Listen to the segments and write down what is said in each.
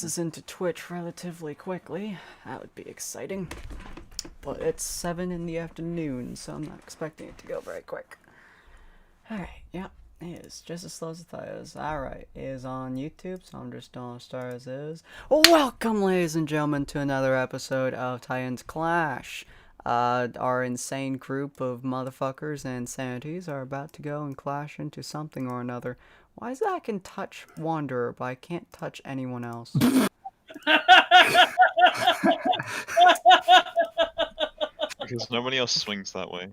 Is into Twitch relatively quickly. That would be exciting. But it's 7 in the afternoon, so I'm not expecting it to go very quick. Alright, yeah, it is just as slow as I thought it was. Alright, it is on YouTube, so I'm just gonna start as is. Welcome, ladies and gentlemen, to another episode of Titans Clash. Our insane group of motherfuckers and sanities are about to go and clash into something or another. Why is it I can touch Wanderer, but I can't touch anyone else? Because nobody else swings that way.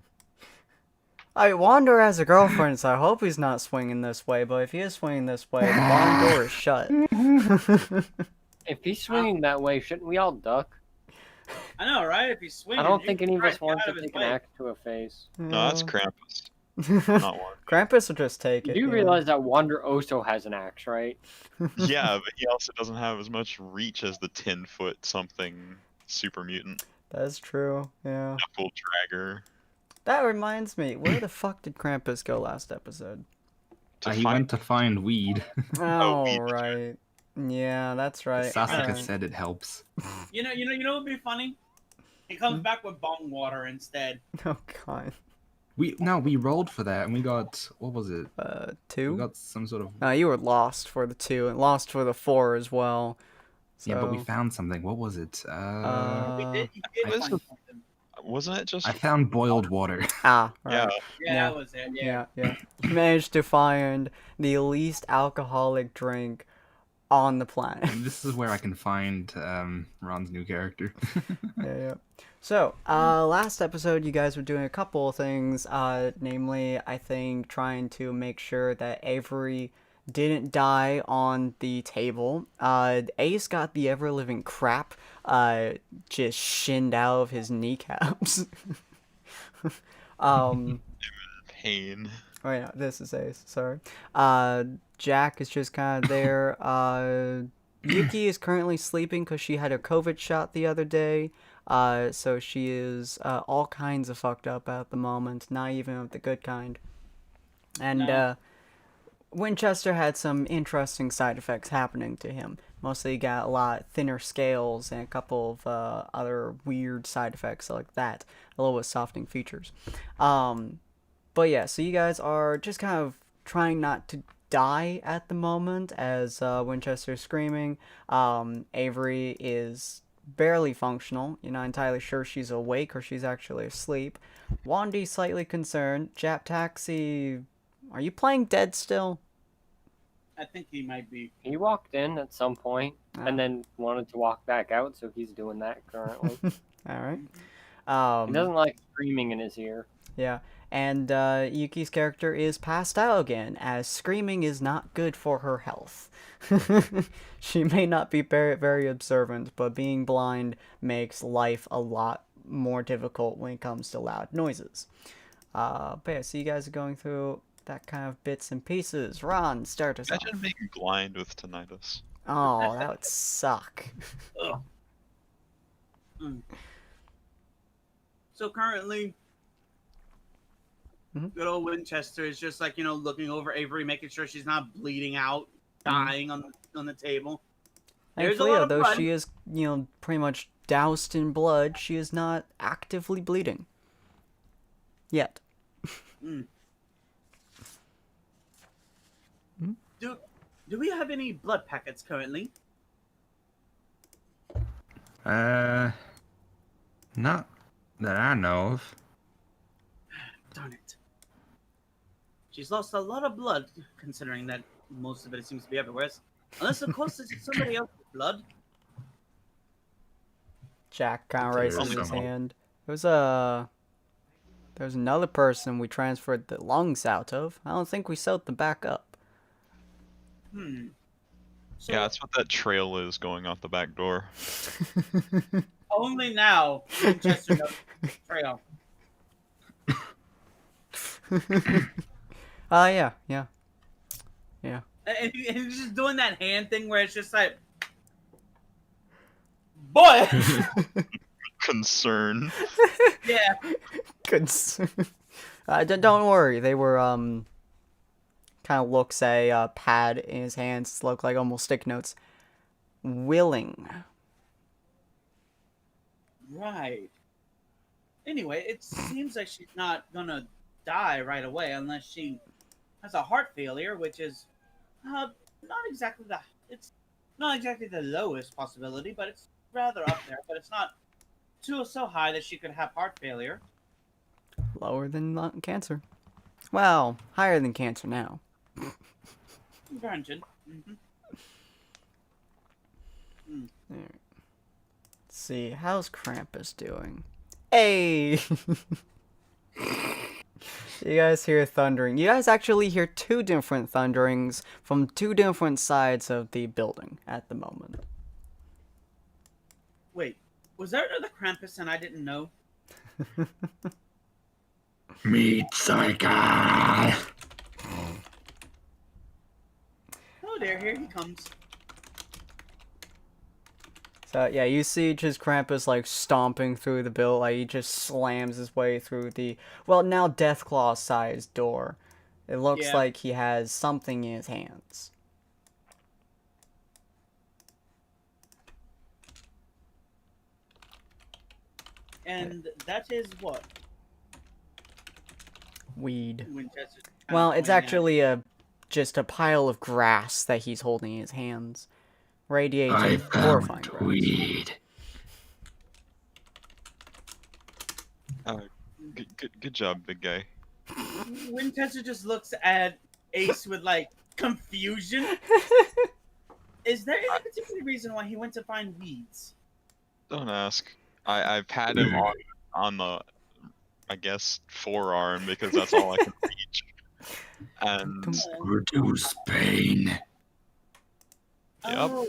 Wanderer has a girlfriend, so I hope he's not swinging this way, but if he is swinging this way, the barn door is shut. If he's swinging that way, shouldn't we all duck? I know, right? If he's swinging, I don't think any of us want to his take an way. axe to a face. No, that's Krampus. Not one. Krampus will just take it. You do realize that Wander also has an axe, right? Yeah, but he also doesn't have as much reach as the 10-foot something super mutant. That's true, yeah. Knuckle dragger. That reminds me, where the fuck did Krampus go last episode? He went to find weed. Oh, weed. right. Yeah, that's right. Sasuke Alright. said it helps. You know what would be funny? He comes back with bong water instead. Oh, God. We rolled for that and we got, what was it? 2? We got some sort of. No, you were lost for the 2 and lost for the 4 as well. So... Yeah, but we found something. What was it? We did I- find something. Wasn't it just... I found boiled water. right. Yeah. Yeah, Yeah. that was it. Yeah. Yeah. You managed to find the least alcoholic drink on the planet. And this is where I can find Ron's new character. Yeah. So, last episode, you guys were doing a couple of things, namely, I think, trying to make sure that Avery didn't die on the table. Ace got the ever-living crap, just shinned out of his kneecaps. Pain. Wait, no, this is Ace, sorry. Jack is just kind of there. Yuki is currently sleeping because she had a COVID shot the other day. So she is all kinds of fucked up at the moment, not even of the good kind. And Winchester had some interesting side effects happening to him. Mostly he got a lot thinner scales and a couple of other weird side effects like that. A little bit softening features. But yeah, so you guys are just kind of trying not to die at the moment as Winchester's screaming. Avery is barely functional. You're not entirely sure she's awake or she's actually asleep. Wandy's slightly concerned. Jap Taxi, are you playing dead still? I think he might be. He walked in at some point Ah. and then wanted to walk back out, so he's doing that currently. Alright. He doesn't like screaming in his ear. Yeah. And Yuki's character is passed out again, as screaming is not good for her health. She may not be very, very observant, but being blind makes life a lot more difficult when it comes to loud noises. But yeah, so you guys are going through that kind of bits and pieces. Ron, start us Imagine off. being blind with tinnitus. Oh, that would suck. Ugh. So currently, Mhm. good old Winchester is just like, looking over Avery, making sure she's not bleeding out, dying on the table. There's a Thankfully, lot of although blood. she is, pretty much doused in blood, she is not actively bleeding. Yet. Do we have any blood packets currently? Not that I know of. Darn it. She's lost a lot of blood, considering that most of it seems to be everywhere. Unless, of course, it's somebody else's blood. Jack kind of There's raises his someone. hand. There's another person we transferred the lungs out of. I don't think we sewed them back up. So Yeah, that's what that trail is going out the back door. only now Winchester knows the trail. Yeah. And he's just doing that hand thing where it's just like, boy, Concern. yeah. Don't worry. They were kind of looks a pad in his hands, look like almost stick notes. willing. Right. Anyway, it seems like she's not gonna die right away unless she has a heart failure, which is not exactly the it's not exactly the lowest possibility, but it's rather up there. But it's not too so high that she could have heart failure. Lower than cancer. Well, higher than cancer now. Granted. Let's see, how's Krampus doing? Hey! You guys hear thundering. You guys actually hear two different thunderings from two different sides of the building at the moment. Wait, was there another Krampus and I didn't know? Meet Psycho. Oh dear, here he comes. So yeah, you see just Krampus like stomping through the building, like he just slams his way through the, well, now Deathclaw sized door. It looks Yeah. like he has something in his hands. And that is what? Weed. Winchester's Well, it's pointing at. actually just a pile of grass that he's holding in his hands. Radiating, horrifying grass. weed. Good job, big guy. Winchester just looks at Ace with like confusion. Is there any particular reason why he went to find weeds? Don't ask. I've had him on the, I guess, forearm because that's all I can reach. And Reduce pain. Yep. Oh,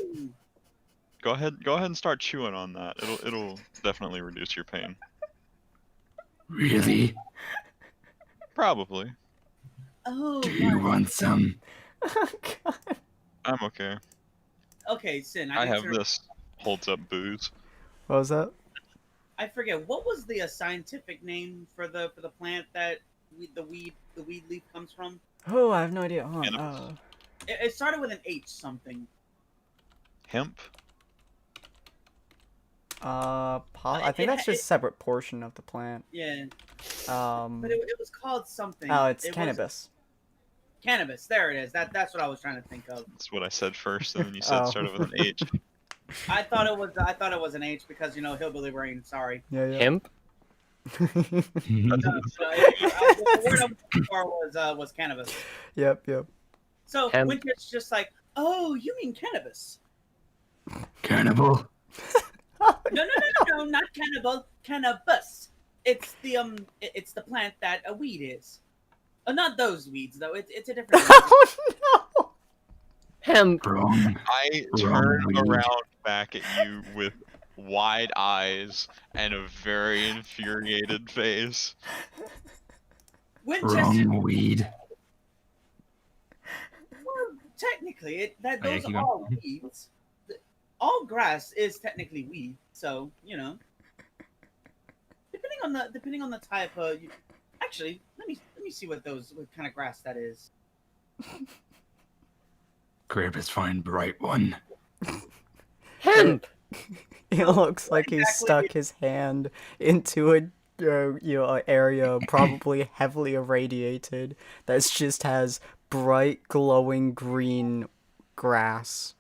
go ahead and start chewing on that. It'll definitely reduce your pain. Really? Probably. oh. Do you right. want some? Oh, God. I'm okay. Okay, Sin. I need have to- this. Holds up booze. What was that? I forget what was the scientific name for the plant that the weed leaf comes from. Oh, I have no idea. Hold on. Cannabis. It started with an H something. Hemp. I think that's just a separate portion of the plant. Yeah, Um, but it was called something. oh, it's It was- cannabis. Cannabis. There it is. That's what I was trying to think of. That's what I said first, and then you said Oh. started with an H. I thought it was an H because hillbilly brain. Sorry. Yeah, yeah. Hemp? The word I'm looking for was cannabis. Yep, yep. So Hemp. Winter's just like, oh, you mean cannabis? Cannibal? No, not cannibal, cannabis. It's the plant that a weed is. Not those weeds though. It's a different. Oh no! Hemp. Wrong. I Wrong turn weed. around back at you with wide eyes and a very infuriated face. Winchester. Wrong weed. Well, technically, Oh, yeah, those keep are going. all weeds. All grass is technically weed, so depending on the type. Actually, let me see what kind of grass that is. Krampus find the right one. Hemp. It looks like he exactly- stuck his hand into a an area probably heavily irradiated that just has bright glowing green grass.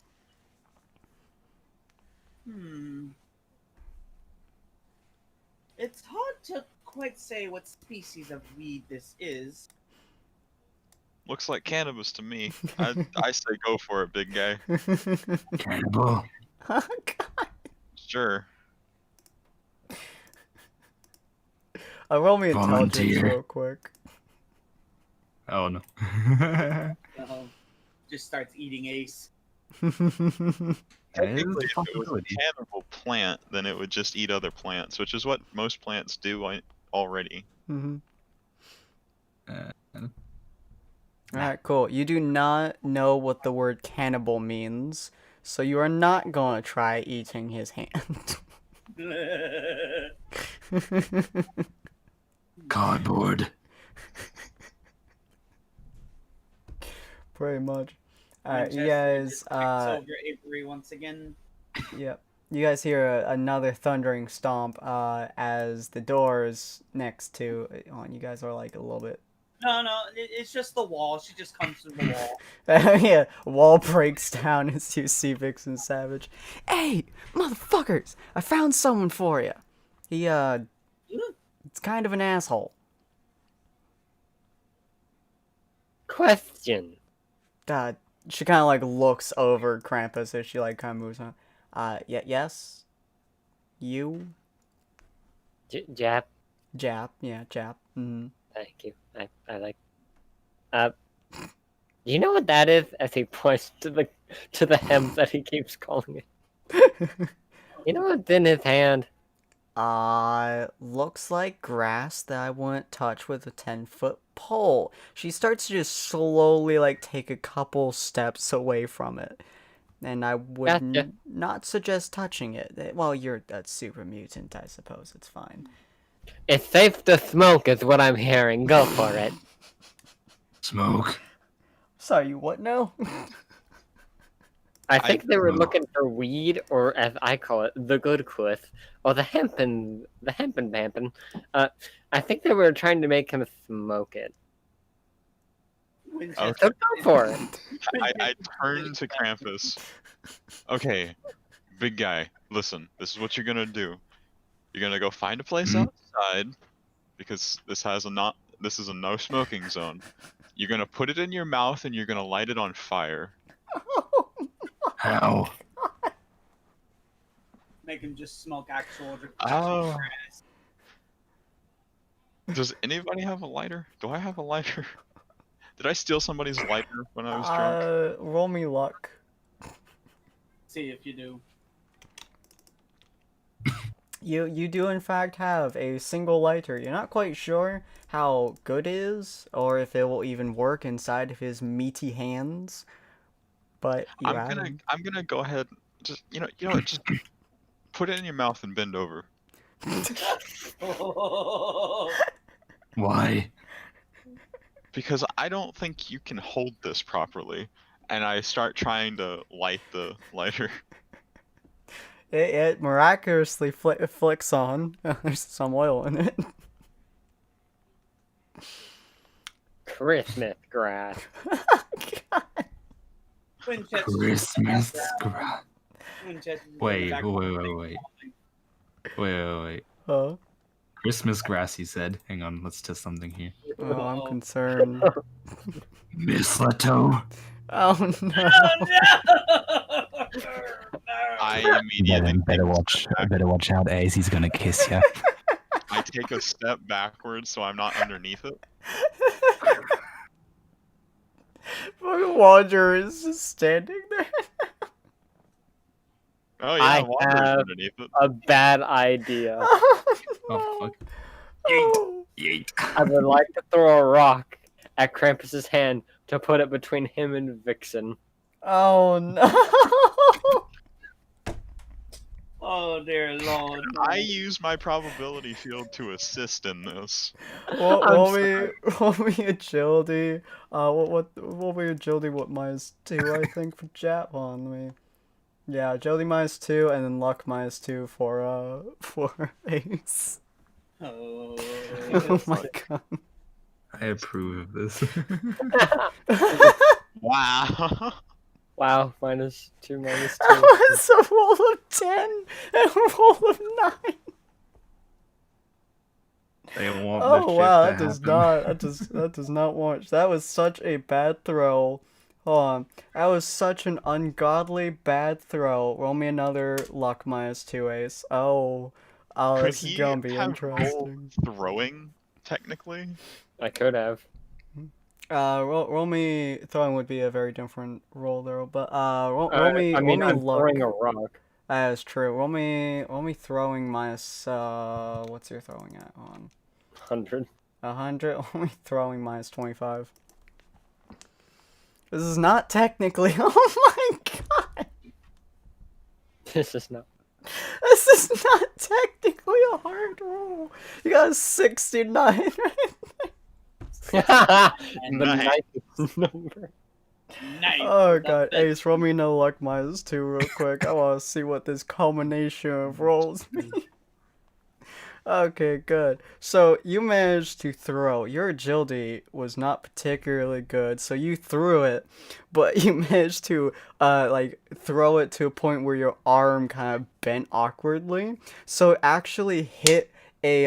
It's hard to quite say what species of weed this is. Looks like cannabis to me. I say go for it, big guy. Cannibal? Oh, God. Sure. Roll me intelligence Volunteer. real quick. Oh no. Just starts eating Ace. Technically, if it was a cannibal plant, then it would just eat other plants, which is what most plants do already. Mm-hmm. Uh, Alright, cool. You do not know what the word cannibal means, so you are not going to try eating his hand. Cardboard. Pretty much. Alright, you Winchester guys, just picks over Avery once again. Yep. You guys hear another thundering stomp as the doors next to on you guys are like a little bit. No, it's just the wall. She just comes through the wall. Yeah, wall breaks down as you see Vixen Savage. Hey, motherfuckers! I found someone for you. He it's kind of an asshole. Question. She kind of like looks over Krampus as she like kind of moves on. Yeah, yes. You, Jap. Jap, yeah, Jap. Mm-hmm. Thank you. I like. You know what that is? As he points to the hemp that he keeps calling it. You know what's in his hand? Looks like grass that I wouldn't touch with a 10-foot pole. She starts to just slowly, like, take a couple steps away from it. And I would Gotcha. not suggest touching it. Well, you're a super mutant, I suppose. It's fine. It's safe to smoke, is what I'm hearing. Go for it. Smoke. Sorry, you what now? I think they were know. looking for weed, or as I call it, the good cliff, or the hempen vampin. I think they were trying to make him smoke it. Winchester. So go for it. I turn to Krampus. Okay, big guy, listen. This is what you're gonna do. You're gonna go find a place outside, because this is a no smoking zone. You're gonna put it in your mouth and you're gonna light it on fire. How? Make him just smoke actual Oh. grass. Does anybody have a lighter? Do I have a lighter? Did I steal somebody's lighter when I was drunk? Roll me luck. See if you do. You do in fact have a single lighter. You're not quite sure how good it is, or if it will even work inside of his meaty hands. But you have him. I'm gonna go ahead. Just you know what? Just put it in your mouth and bend over. Why? Because I don't think you can hold this properly. And I start trying to light the lighter. It miraculously flicks on. There's some oil in it. Christmas grass. Winchester. Christmas grass. Winchester. Wait. Huh? Christmas grass, he said. Hang on, let's test something here. Oh, I'm concerned. Mistletoe. Oh no. Oh no! I immediately better watch out, Ace. He's gonna kiss you. I take a step backwards so I'm not underneath it. Fucking Wanderer is just standing there. Oh yeah, I Wanderer's have- underneath it. A bad idea. Oh, Oh, fuck. no. Yeet. I would like to throw a rock at Krampus's hand to put it between him and Vixen. Oh no. Oh dear lord. I use my probability field to assist in this. Roll me agility. Roll me agility? What -2? I think for Jap on me. Yeah, agility -2, and then luck -2 for Ace. Oh. Oh my god. I approve of this. Wow. Wow, -2, -2. That was a roll of 10 and a roll of 9. They want this Oh shit wow, to that does happen. not that does not warrant. That was such a bad throw. Hold on. That was such an ungodly bad throw. Roll me another luck -2, Ace. Oh, Could this is he gonna be have interesting. rolled throwing, technically? I could have. Roll me throwing would be a very different roll there, but roll me I'm luck. throwing a rock. That is true. Roll me throwing minus what's your throwing at? Hold on. 100. 100. Roll me throwing -25. This is not technically. Oh my god. This is not. This is not technically a hard roll. You got a 69 right? The Nice. nicest number. Nice. Oh That's god, it. Ace, roll me no luck -2 real quick. I want to see what this culmination of rolls mean. Okay, good. So you managed to throw. Your agility was not particularly good, so you threw it, but you managed to like throw it to a point where your arm kind of bent awkwardly. So it actually hit a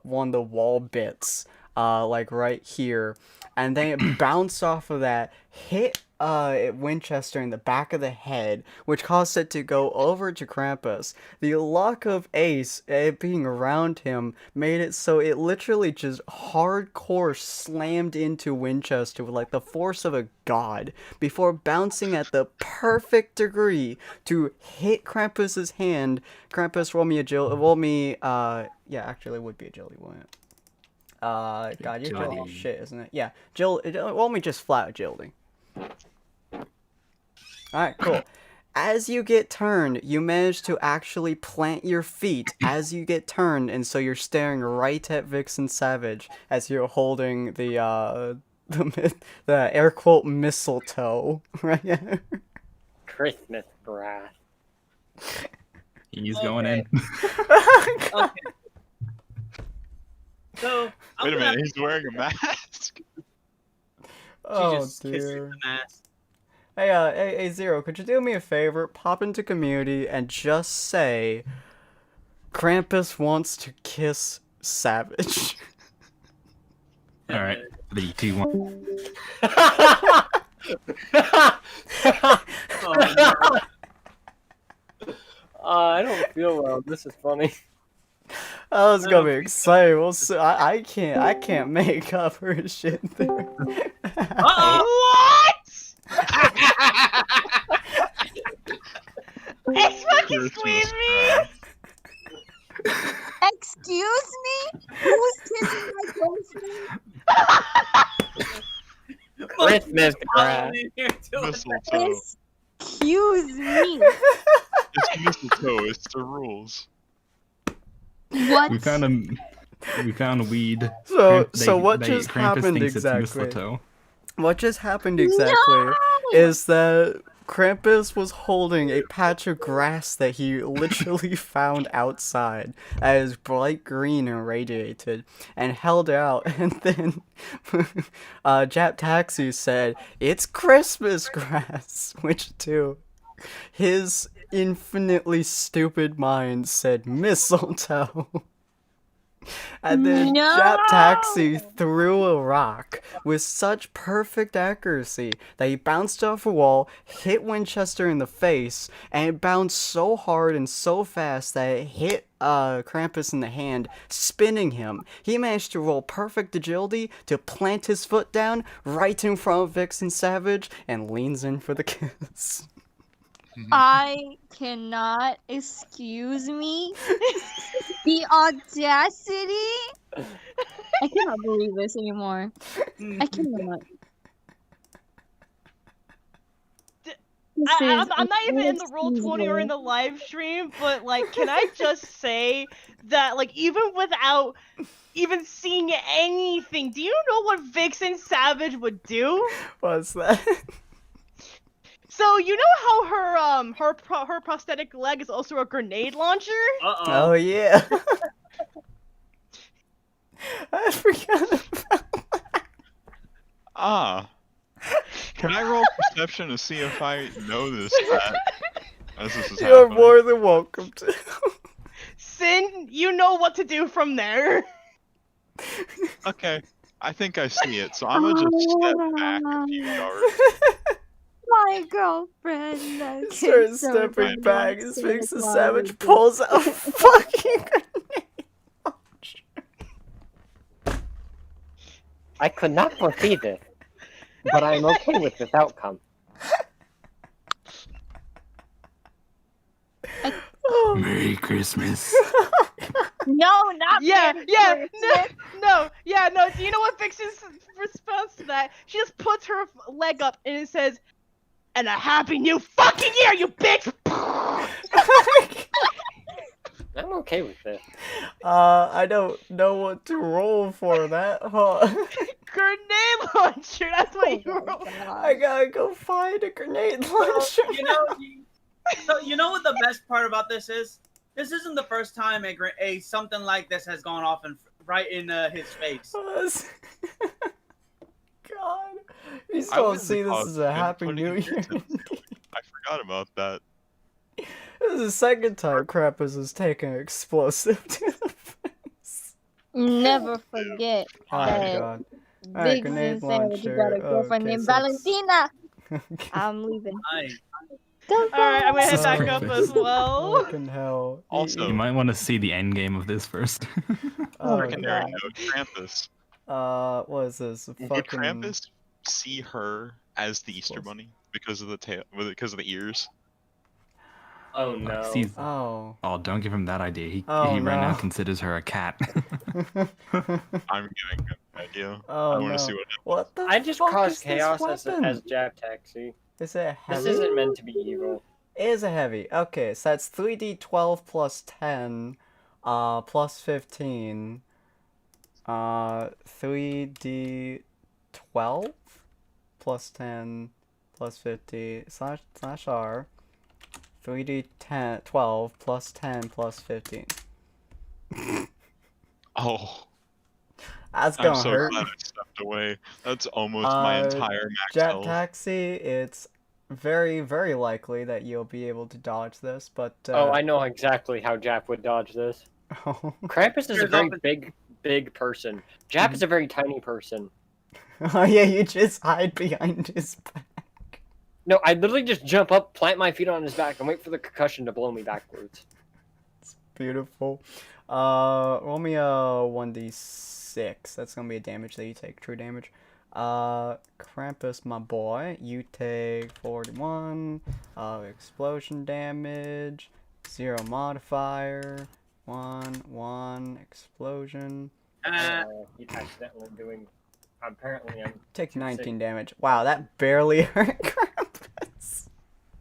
one of the wall bits, like right here, and then it bounced off of that, hit Winchester in the back of the head, which caused it to go over to Krampus. The luck of Ace, it being around him, made it so it literally just hardcore slammed into Winchester with like the force of a god before bouncing at the perfect degree to hit Krampus's hand. Krampus, roll me yeah, actually it would be agility, wouldn't it? God, your agility is shit, isn't it? Yeah, roll me just flat agility. Alright, cool. As you get turned, you manage to actually plant your feet as you get turned, and so you're staring right at Vixen Savage as you're holding the air quote mistletoe right here. Christmas grass. He's going in. Okay. So I'm Wait a gonna minute, he's wearing a mask. She Oh just kisses dear. the mask. Hey, Zero, could you do me a favor? Pop into community and just say, Krampus wants to kiss Savage. All right, 3, 2, 1. Oh, no. I don't feel well. This is funny. Oh, it's gonna be exciting. We'll see. I can't make up for his shit there. Uh-oh. It's fucking squeeze me! Excuse me? Who's kissing my girlfriend? Christmas grass. Following here to it. Mistletoe. Excuse me. It's mistletoe. It's the rules. What? We found weed. So what just Krampus happened thinks it's exactly? mistletoe. What just happened exactly is that Krampus was holding a patch of grass that he literally found outside that is bright green and radiated and held out, and then Jap Taxi said, "It's Christmas grass," which to his infinitely stupid mind said mistletoe. And then No! Jap Taxi threw a rock with such perfect accuracy that he bounced off a wall, hit Winchester in the face, and it bounced so hard and so fast that it hit Krampus in the hand, spinning him. He managed to roll perfect agility to plant his foot down right in front of Vixen Savage and leans in for the kiss. I cannot. Excuse me. The audacity. I cannot believe this anymore. I cannot. I'm not even in the Roll20 or in the live stream, but like, can I just say that like, even without even seeing anything, do you know what Vixen Savage would do? What's that? So you know how her prosthetic leg is also a grenade launcher? Uh-oh. Oh yeah. I forgot about Ah. Can I roll perception to see if I know this stat as this is You're happening? more than welcome to. Sin, you know what to do from there. Okay, I think I see it, so I'm gonna just step back a few yards. My girlfriend. that Starts kissed so stepping much back and Sphinx the while Savage we pulls out a fucking grenade launcher. I could not foresee this, but I'm okay with this outcome. Oh, Merry Christmas. No, not Yeah, Merry yeah, Christmas. no. Do you know what Vixen's response to that? She just puts her leg up and it says, "And a happy new fucking year, you bitch!" I'm okay with this. I don't know what to roll for that, huh? grenade launcher. That's what you rolled. I gotta go find a grenade launcher. You know what the best part about this is? This isn't the first time a something like this has gone off right in his face. God, you I still wouldn't see this cause as a him Happy putting New it Year. into the story. I forgot about that. This is the second time Krampus has taken explosive to the face. Never forget Oh that god. Alright, Vixen grenade said you got a launcher. girlfriend Okay, named so it's- Valentina. Okay. I'm leaving. Nice. Alright, I'm gonna head This is back up perfect. as well. Fucking hell. Also- You might want to see the end game of this first. Oh Secondary god. note, Krampus. What is this? Would Fucking. Krampus see her as the Easter Close. Bunny because of the tail, because of the ears? Oh no. Sees- Oh. Oh, don't give him that idea. He Oh, right now no. considers her a cat. I'm giving him an idea. Oh I want no. to see what. What the I just fuck caused is this chaos as weapon? Jab Taxi. Is it heavy? This isn't meant to be evil. It is a heavy. Okay, so that's 3d12 plus 10, plus 15. 3d12 plus 10 plus 50 slash r. 3d10 12 plus 10 plus 15. Oh, That's I'm gonna so hurt. glad I stepped away. That's almost my entire max Jet health. Taxi, it's very, very likely that you'll be able to dodge this, but Oh, I know exactly how Jap would dodge this. Krampus is a very big person. Jap is a very tiny person. Oh yeah, you just hide behind his back. No, I literally just jump up, plant my feet on his back, and wait for the concussion to blow me backwards. It's beautiful. Roll me a 1d6. That's gonna be a damage that you take, true damage. Krampus, my boy, you take 41 explosion damage, 0 modifier, 1 explosion. He's accidentally doing. Apparently, I'm. Take 19 damage. Wow, that barely hurt Krampus.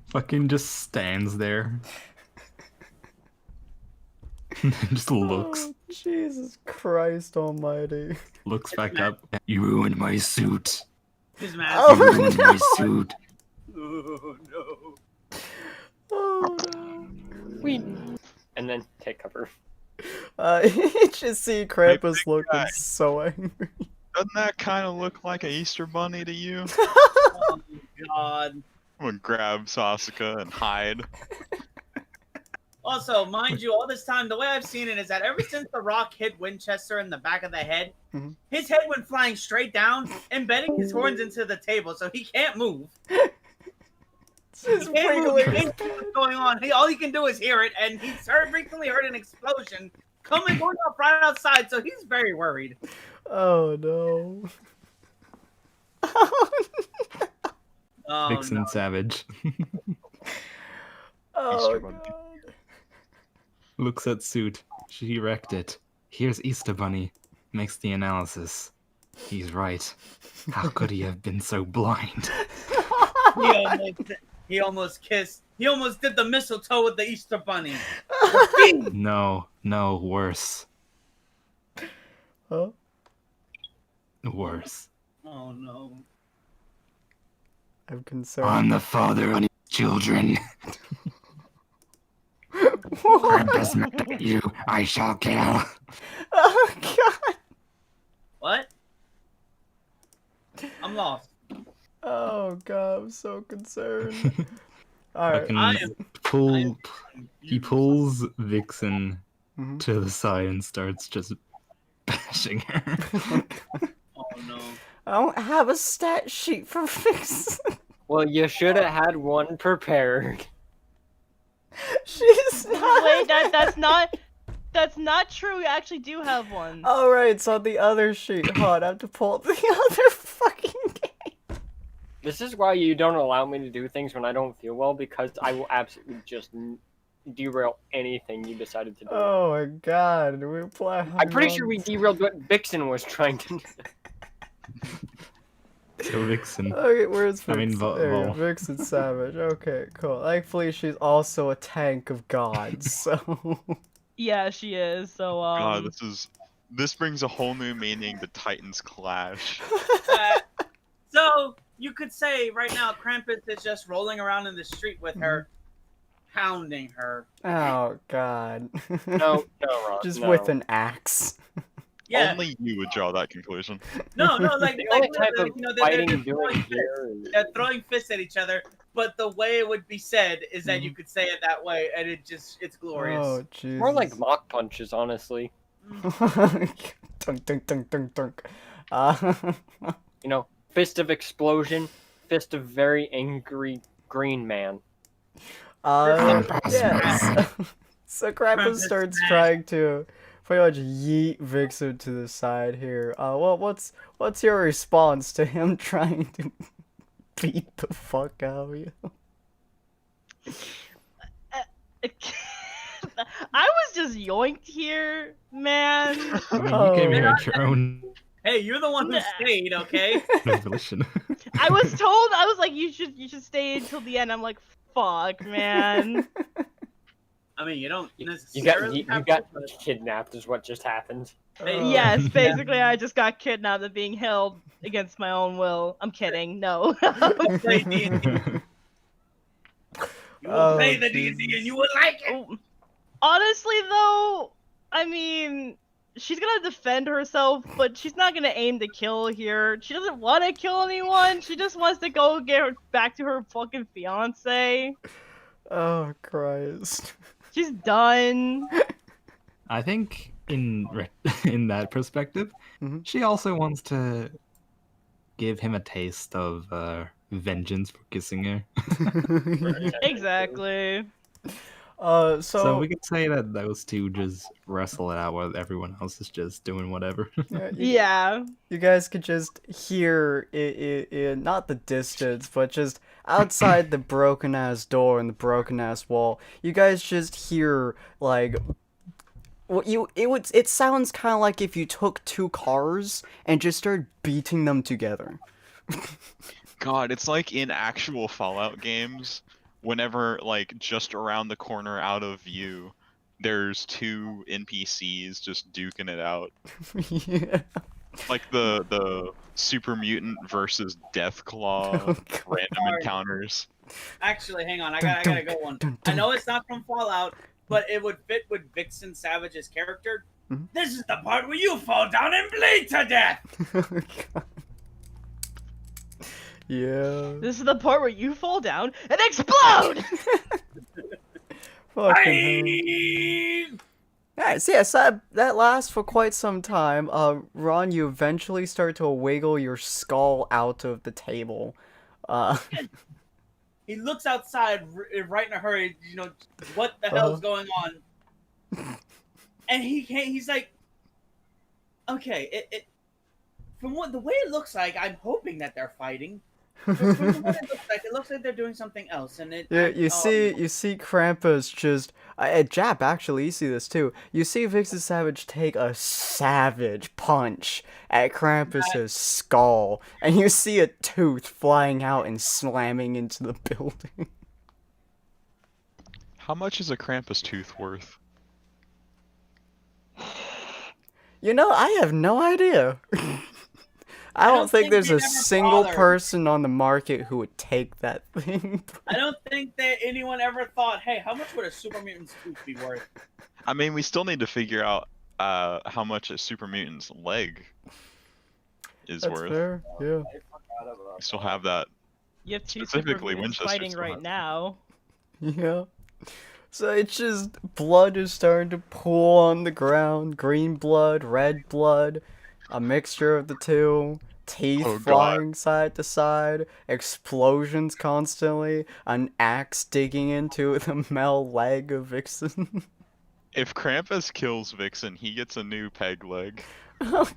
Fucking just stands there. Just looks. Oh, Jesus Christ almighty. Looks back up. You ruined my suit. His mask. Oh, You ruined my suit. Oh no. Oh no. And then take cover. You just see Krampus big looking guy. so angry. Doesn't that kind of look like an Easter Bunny to you? Oh god. I'm gonna grab Sasuke and hide. Also, mind you, all this time, the way I've seen it is that ever since the rock hit Winchester in the back of the head, Mhm. his head went flying straight down, embedding his horns into the table, so he can't move. It's just He can't move. wiggling He his can't see head. what's going on. All he can do is hear it, and he's recently heard an explosion going off right outside, so he's very worried. Oh no. Oh, Vixen no. Savage. Oh Easter Bunny. god. Looks at suit. She wrecked it. Here's Easter Bunny. Makes the analysis. He's right. How could he have been so blind? He almost kissed. He almost did the mistletoe with the Easter Bunny. No, worse. Huh? Worse. Oh no. I'm concerned. I'm the father of his children. What? Krampus mad at you. I shall kill. Oh god. What? I'm lost. Oh god, I'm so concerned. Alright. Fucking I am- pull. He pulls Vixen Mhm. to the side and starts just bashing her. Oh no. I don't have a stat sheet for Vixen. Well, you should have had one prepared. She's not. Wait, that's not true. We actually do have one. Alright, it's on the other sheet. Hold on, I have to pull up the other fucking game. This is why you don't allow me to do things when I don't feel well, because I will absolutely just derail anything you decided to do. Oh my god, we play. I'm pretty sure we derailed what Vixen was trying to do. So Vixen. Okay, where's Vixen? I mean, There you go, Vol. Vixen Savage. Okay, cool. Thankfully, she's also a tank of gods, so. Yeah, she is. So God, this is This brings a whole new meaning to Titans clash. So you could say right now Krampus is just rolling around in the street with her, hounding her. Oh God. No, Ron. Just no. with an axe. Yeah. Only you would draw that conclusion. No, like The only type of they're fighting just doing throwing here fists. is... They're throwing fists at each other, but the way it would be said is that Mm-hmm. you could say it that way, and it's glorious. Oh Jesus. More like mock punches, honestly. Dunk, dunk, dunk, dunk, dunk. You know, fist of explosion, fist of very angry green man. Yes. So Krampus Krampus starts smash. trying to pretty much yeet Vixen to the side here. Well, what's your response to him trying to beat the fuck out of you? I was just yoinked here, man. I mean, Oh. you came here at your own Hey, you're the one who stayed, okay? volition. I was told, I was like, you should stay until the end. I'm like, fuck, man. I mean, you don't You necessarily got kidnapped is what just happened. Yes, basically, I just got kidnapped and being held against my own will. I'm kidding. No. play D&D. You will play the D&D and you will like it. Honestly, though, I mean, she's gonna defend herself, but she's not gonna aim to kill here. She doesn't want to kill anyone. She just wants to go get her back to her fucking fiance. Oh Christ. She's done. I think in that perspective, Mhm. she also wants to give him a taste of vengeance for kissing her. Exactly. So we could say that those two just wrestle it out while everyone else is just doing whatever. Yeah. You guys could just hear it, not the distance, but just outside the broken ass door and the broken ass wall. You guys just hear like it sounds kind of like if you took two cars and just started beating them together. God, it's like in actual Fallout games, whenever, like, just around the corner out of view, there's two NPCs just duking it out. Yeah. Like the super mutant versus Deathclaw Oh, God. random encounters. Actually, hang on. I gotta go one. I know it's not from Fallout, but it would fit with Vixen Savage's character. Mhm. This is the part where you fall down and bleed to death. Oh, God. Yeah. This is the part where you fall down and explode! Fucking hell. Alright, so yes, that lasts for quite some time. Ron, you eventually start to wiggle your skull out of the table. He looks outside right in a hurry. You know what the hell's going on? And he's like, okay, from what the way it looks like, I'm hoping that they're fighting. But from what it looks like they're doing something else. And You see Krampus just Jap, actually, you see this too. You see Vixen Savage take a savage punch at Krampus's skull, and you see a tooth flying out and slamming into the building. How much is a Krampus tooth worth? You know, I have no idea. I don't think there's they a ever single bothered. person on the market who would take that thing. I don't think that anyone ever thought, hey, how much would a super mutant's tooth be worth? I mean, we still need to figure out how much a super mutant's leg is That's worth. fair, yeah. We still have that. You have two Specifically, super mutants Winchester fighting still right has- now. Yeah. So it's just blood is starting to pool on the ground. Green blood, red blood, a mixture of the two. Teeth Oh, God. flying side to side, explosions constantly, an axe digging into the metal leg of Vixen. If Krampus kills Vixen, he gets a new peg leg. Oh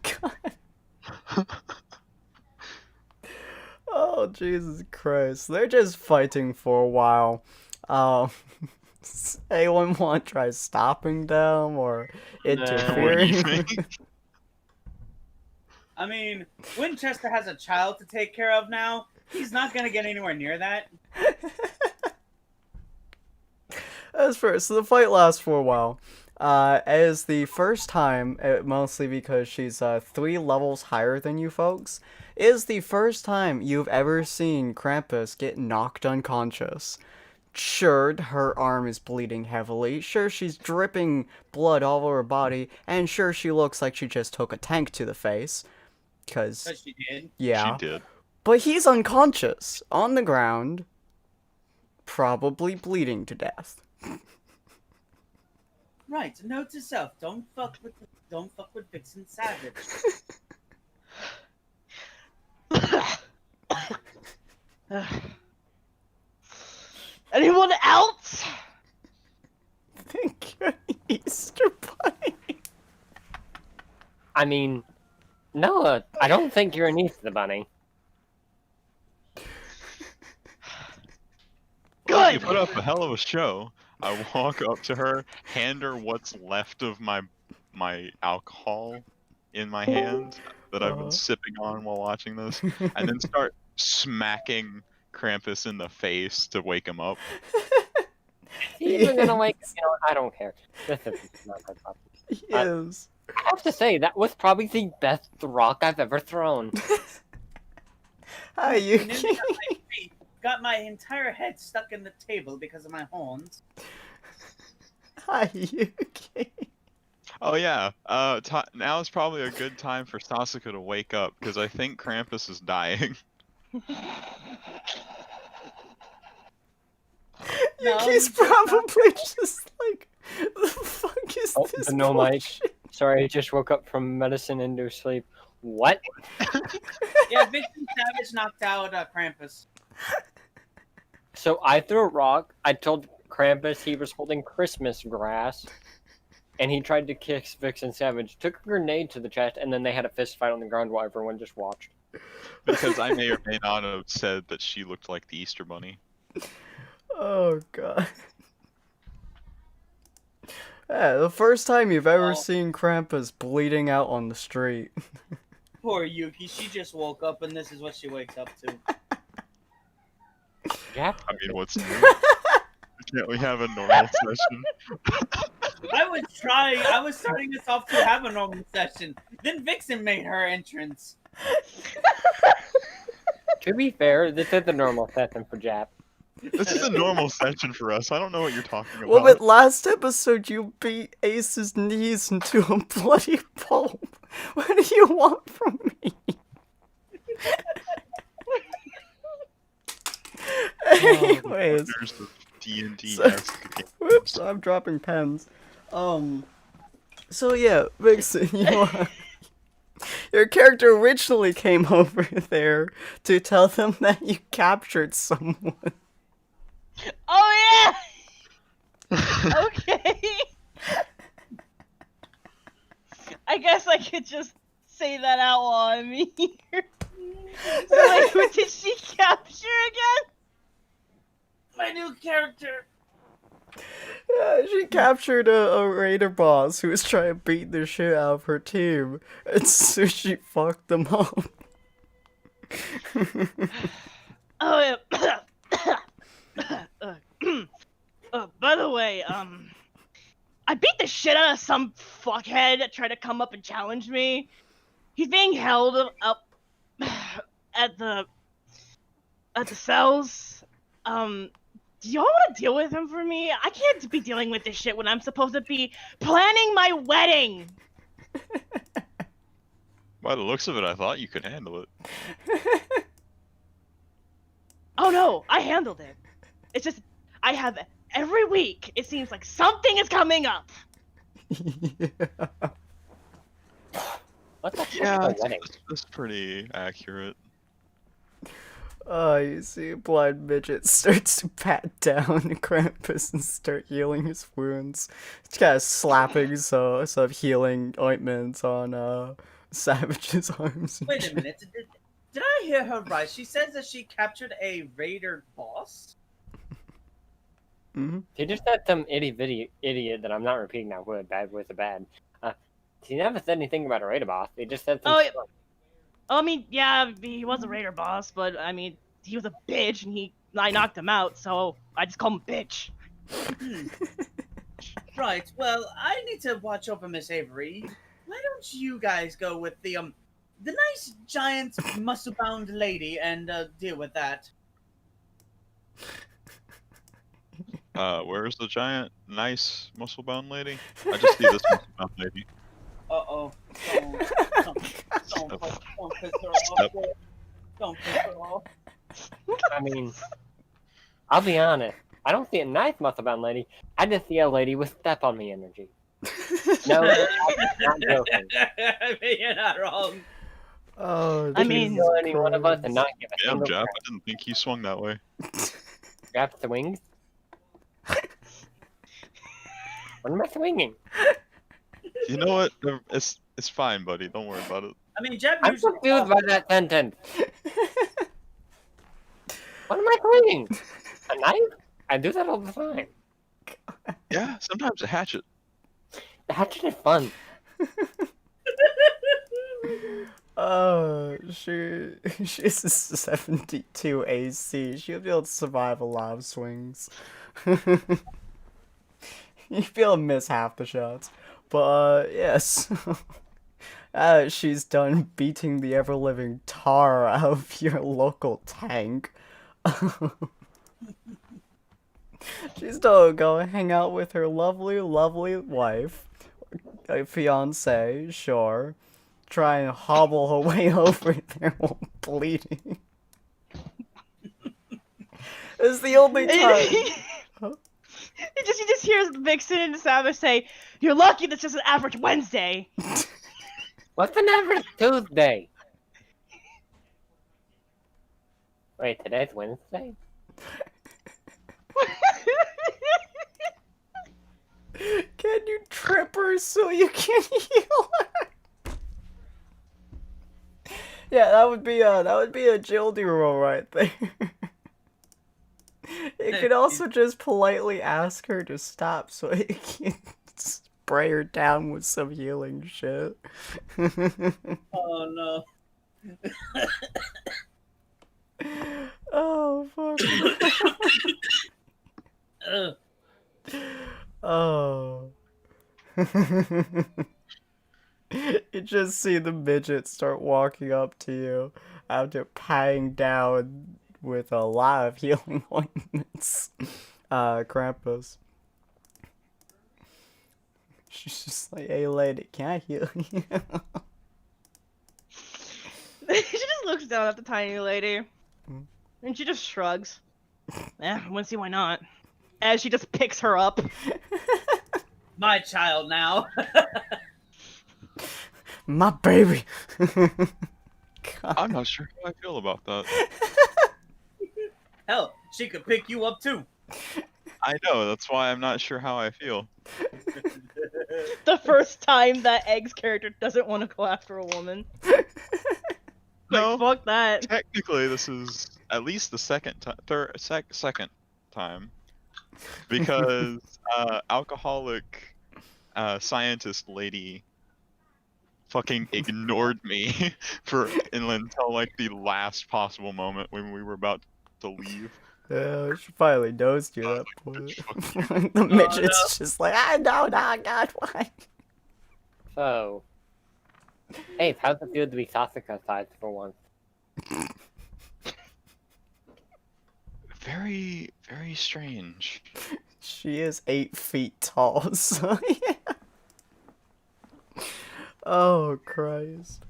god. Oh Jesus Christ. They're just fighting for a while. Anyone want to try stopping them or interfering? I mean, Winchester has a child to take care of now. He's not gonna get anywhere near that. As first, so the fight lasts for a while. as the first time, mostly because she's 3 levels higher than you folks, is the first time you've ever seen Krampus get knocked unconscious. Sure, her arm is bleeding heavily, sure she's dripping blood all over her body, and sure she looks like she just took a tank to the face. Cause, But she did. yeah. She did. But he's unconscious, on the ground, probably bleeding to death. Right. Note to self: don't fuck with Vixen Savage. Anyone else? Thank you, Easter Bunny. I mean, Noah, I don't think you're an Easter bunny. Well, you put up a hell of a show. I walk up to her, hand her what's left of my alcohol in my hand that I've been sipping on while watching this, and then start smacking Krampus in the face to wake him up. He's gonna wake. You know, I don't care. This is not my problem. Yes. I have to say that was probably the best rock I've ever thrown. Hi, And then Yuki. got my entire head stuck in the table because of my horns. Hi, Yuki. Oh yeah, now is probably a good time for Sasuke to wake up, because I think Krampus is dying. Yuki's probably just like, the fuck is Oh, this the no mic. bullshit? Sorry, I just woke up from medicine into sleep. What? Yeah, Vixen Savage knocked out Krampus. So I threw a rock. I told Krampus he was holding Christmas grass, and he tried to kick Vixen Savage. Took a grenade to the chest, and then they had a fist fight on the ground while everyone just watched. Because I may or may not have said that she looked like the Easter Bunny. Oh, God. Yeah, the first time you've ever Oh. seen Krampus bleeding out on the street. Poor Yuki, she just woke up and this is what she wakes up to. Yeah. I mean, what's new? Can't we have a normal session? I was starting us off to have a normal session. Then Vixen made her entrance. To be fair, this is the normal session for Jap. This is a normal session for us. I don't know what you're talking about. Well, but last episode you beat Ace's knees into a bloody pulp. What do you want from me? Anyways. There's the D&D So- Whoops, I'm dropping pens. So yeah, Vixen, your character originally came over there to tell them that you captured someone. Oh yeah. Okay. I guess I could just say that out while I'm here. So like, who did she capture again? My new character. She captured a raider boss who was trying to beat the shit out of her team, and so she fucked them up. Oh yeah. By the way, I beat the shit out of some fuckhead that tried to come up and challenge me. He's being held up at the cells. Do y'all want to deal with him for me? I can't be dealing with this shit when I'm supposed to be planning my wedding. By the looks of it, I thought you could handle it. Oh no, I handled it. It's just I have every week. It seems like something is coming up. What the fuck Yeah, is a wedding? that's pretty accurate. You see a blind midget starts to pat down Krampus and start healing his wounds. It's kind of slapping some healing ointments on Savage's arms. And Wait a shit. minute. Did I hear her right? She says that she captured a raider boss? Mm-hmm. He just had some idiot that I'm not repeating now. Good, bad, with a bad. He never said anything about a raider boss. He just said some Oh, yeah. stuff. I mean, yeah, he was a raider boss, but I mean, he was a bitch, and I knocked him out, so I just call him bitch. Right. Well, I need to watch over Miss Avery. Why don't you guys go with the nice giant muscle-bound lady and deal with that? Where's the giant, nice, muscle-bound lady? I just see this muscle-bound lady. Uh-oh. Don't piss her off. Don't piss her off. I mean, I'll be honest. I don't see a nice muscle-bound lady. I just see a lady with step-on-me energy. No, I'm not joking. I mean, you're not wrong. Oh, I mean- Jesus Kill any one of us and Christ. not give a Damn, single Jeff, crap. I didn't think he swung that way. Grab swings. What am I swinging? You know what? It's fine, buddy. Don't worry about it. I mean, Jeb I'm usually confused by that sentence. What am I swinging? A knife? I do that all the time. Yeah, sometimes a hatchet. The hatchet is fun. She's a 72 AC. She'll be able to survive a lot of swings. You'll be able to miss half the shots. But, yes. She's done beating the ever-living tar out of your local tank. She's gonna go hang out with her lovely, lovely wife. Fiance, sure. Try and hobble her way over there while bleeding. It's the only time. You just hear Vixen and Savage say, "You're lucky this is an average Wednesday." What's an average Tuesday? Wait, today's Wednesday? Can you trip her so you can heal her? Yeah, that would be a agility roll right there. You could also just politely ask her to stop so you can spray her down with some healing shit. Oh no. Oh fuck. Ugh. Oh. You just see the midget start walking up to you after patting down with a lot of healing ointments. Krampus. She's just like, "Hey lady, can I heal you?" She just looks down at the tiny lady, and she just shrugs. I wouldn't see why not. As she just picks her up. My child now. My baby. I'm not sure how I feel about that. Hell, she could pick you up too. I know, that's why I'm not sure how I feel. The first time that Egg's character doesn't want to go after a woman. No, Like, fuck that. technically this is at least the second time. Because alcoholic scientist lady fucking ignored me until like the last possible moment when we were about to leave. Yeah, she finally nosed you at that point. The midget's just like, "I know, nah, God, why?" So, hey, how's it feel to be Sasuke size for once? Very, very strange. She is 8 feet tall, so yeah. Oh, Christ.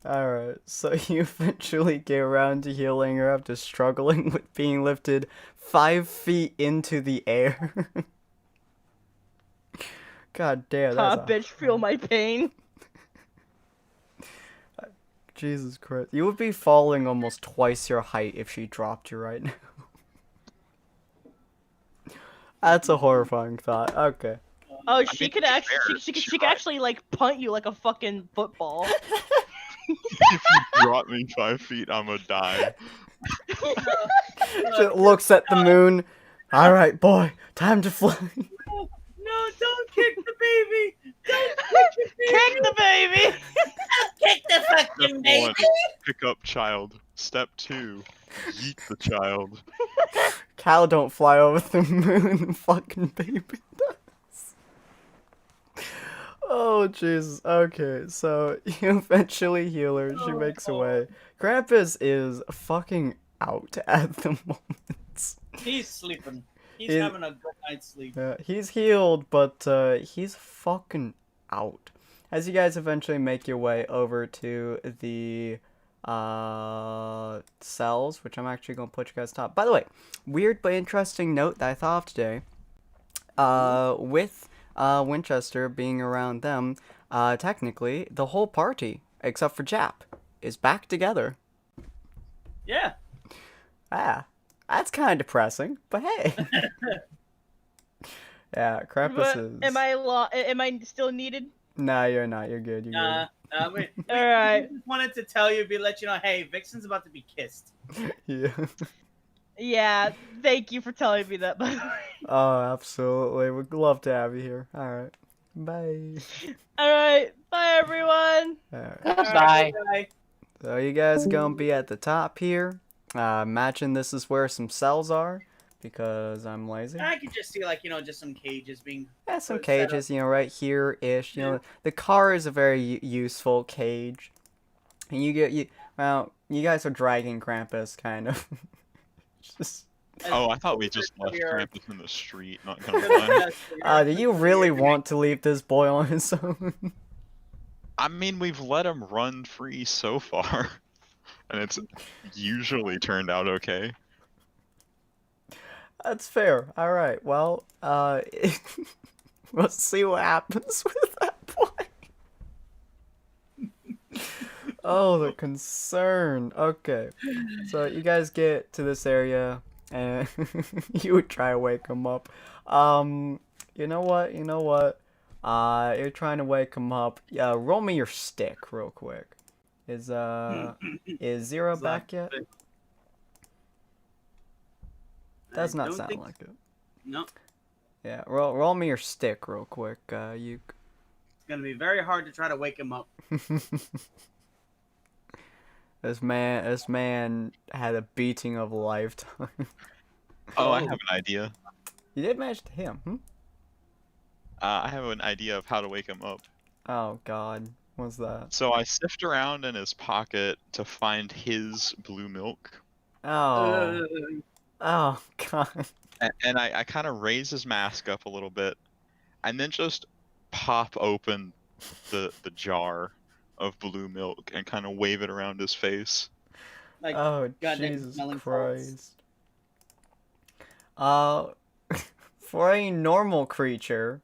Alright, so you eventually get around to healing her after struggling with being lifted 5 feet into the air. God damn, that's Bitch, feel my pain. Jesus Christ. You would be falling almost twice your height if she dropped you right now. That's a horrifying thought. Okay. Oh, she could actually, fair, she she's could right. actually like punt you like a fucking football. If you drop me 5 feet, I'm gonna die. Just looks at the moon. Alright, boy, time to fly. No, don't kick the baby. Don't kick the baby. Kick the baby! Kick the Step fucking 1, baby. pick up child. Step 2, yeet the child. Cal don't fly over the moon, the fucking baby does. Oh Jesus. Okay, so you eventually heal her. She makes away. Krampus is fucking out at the moment. He's sleeping. He's He- having a good night's sleep. He's healed, but he's fucking out. As you guys eventually make your way over to the cells, which I'm actually gonna put you guys top. By the way, weird but interesting note that I thought of today. With Winchester being around them, technically the whole party except for Jap is back together. Yeah. Ah, that's kind of depressing, but hey. Yeah, Krampus But is. am I still needed? Nah, you're not. You're good. You're We Alright. just wanted to tell you, let you know, hey, Vixen's about to be kissed. good. Yeah. Yeah, thank you for telling me that, by the way. Oh, absolutely. We'd love to have you here. All right. Bye. Alright, bye everyone. All right. Bye. Bye. So you guys are gonna be at the top here. Imagine this is where some cells are, because I'm lazy. I could just see, just some cages being. Yeah, some put set up. cages, right here-ish. The car is a very useful cage. And you guys are dragging Krampus, kind of. Just, Oh, I thought we just left We're- Krampus in the street. Not gonna lie. do you really want to leave this boy on his own? I mean, we've let him run free so far, and it's usually turned out okay. That's fair. All right. Well, we'll see what happens with that boy. Oh, the concern. Okay. So you guys get to this area and you would try to wake him up. You know what? You're trying to wake him up. Yeah, roll me your stick real quick. Is Zero It's back yet? Does I not don't sound think- like it. No, Yeah, roll me your stick real quick, you. it's gonna be very hard to try to wake him up. This man had a beating of a lifetime. Oh, I have an idea. You did manage to hit him, hmm? I have an idea of how to wake him up. Oh God, what's that? So I sift around in his pocket to find his blue milk, Oh, oh God. and I kind of raise his mask up a little bit, and then just pop open the jar of blue milk and kind of wave it around his face. Like, Oh goddamn Jesus smelling Christ. For a normal creature,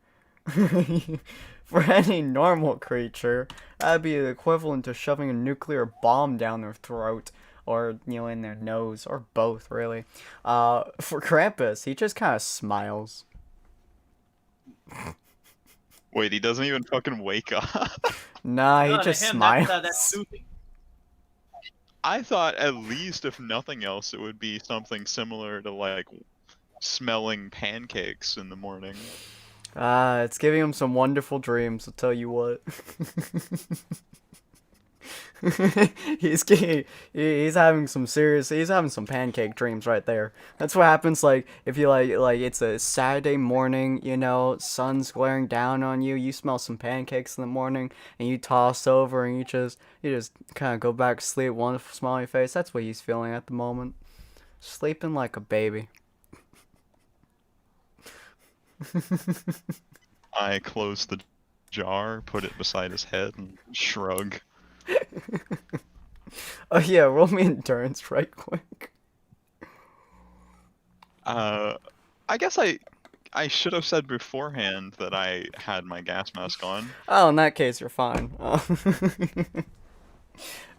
for any normal creature, that'd be the equivalent to shoving a nuclear bomb down their throat, or in their nose, or both, really. For Krampus, he just kind of smiles. Wait, he doesn't even fucking wake up. Nah, he no, to just him, smiles. That's soothing. I thought at least, if nothing else, it would be something similar to like smelling pancakes in the morning. It's giving him some wonderful dreams, I'll tell you what. He's having some pancake dreams right there. That's what happens if you like it's a Saturday morning, sun's glaring down on you, you smell some pancakes in the morning and you toss over and you just kind of go back to sleep, wonderful smile on your face. That's what he's feeling at the moment. Sleeping like a baby. I close the jar, put it beside his head, and shrug. Oh yeah, roll me endurance right quick. I guess I should have said beforehand that I had my gas mask on. Oh, in that case, you're fine.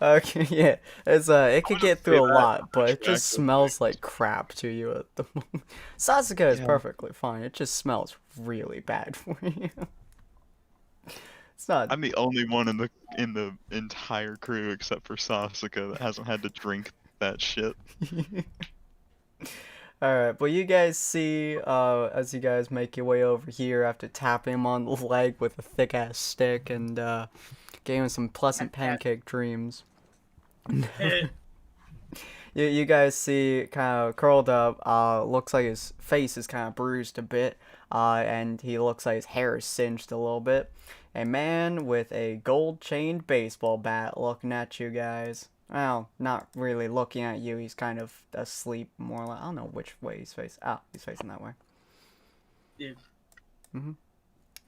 Okay, yeah, it could get through a lot, but it just smells like crap to you at the moment. Sasuke is perfectly fine. It just smells really bad for you. It's not. I'm the only one in the entire crew except for Sasuke that hasn't had to drink that shit. Alright, but you guys see, as you guys make your way over here after tapping him on the leg with a thick ass stick and getting him some pleasant pancake dreams. You You guys see kind of curled up, looks like his face is kind of bruised a bit, and he looks like his hair is singed a little bit. A man with a gold-chained baseball bat looking at you guys. Well, not really looking at you, he's kind of asleep, more like, I don't know which way he's facing. Ah, he's facing that way. Yeah. Mm-hmm.